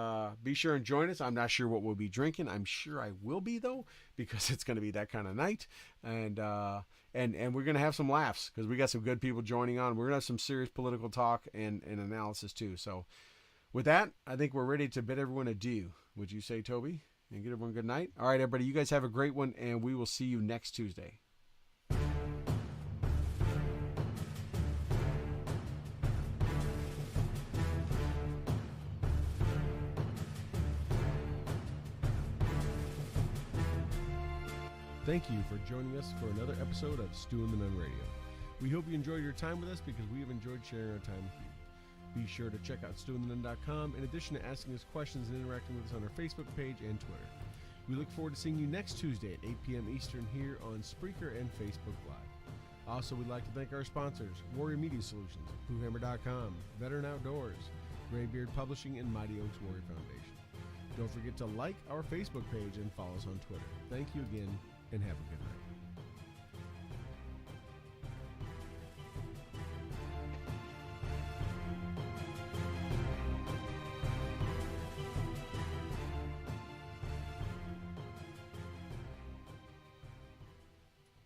be sure and join us. I'm not sure what we'll be drinking. I'm sure I will be, though, because it's going to be that kind of night. And we're going to have some laughs, because we got some good people joining on. We're going to have some serious political talk and analysis, too. So with that, I think we're ready to bid everyone adieu. Would you say, Toby? And get everyone good night? All right, everybody, you guys have a great one, and we will see you next Tuesday. Thank you for joining us for another episode of Stu and the Nunn Radio. We hope you enjoyed your time with us, because we have enjoyed sharing our time with you. Be sure to check out stewandthenunn.com in addition to asking us questions and interacting with us on our Facebook page and Twitter. We look forward to seeing you next Tuesday at 8 p.m. Eastern here on Spreaker and Facebook Live. Also, we'd like to thank our sponsors, Warrior Media Solutions, WhoHammer.com, Veteran Outdoors, Graybeard Publishing, and Mighty Oaks Warrior Foundation. Don't forget to like our Facebook page and follow us on Twitter. Thank you again, and have a good night.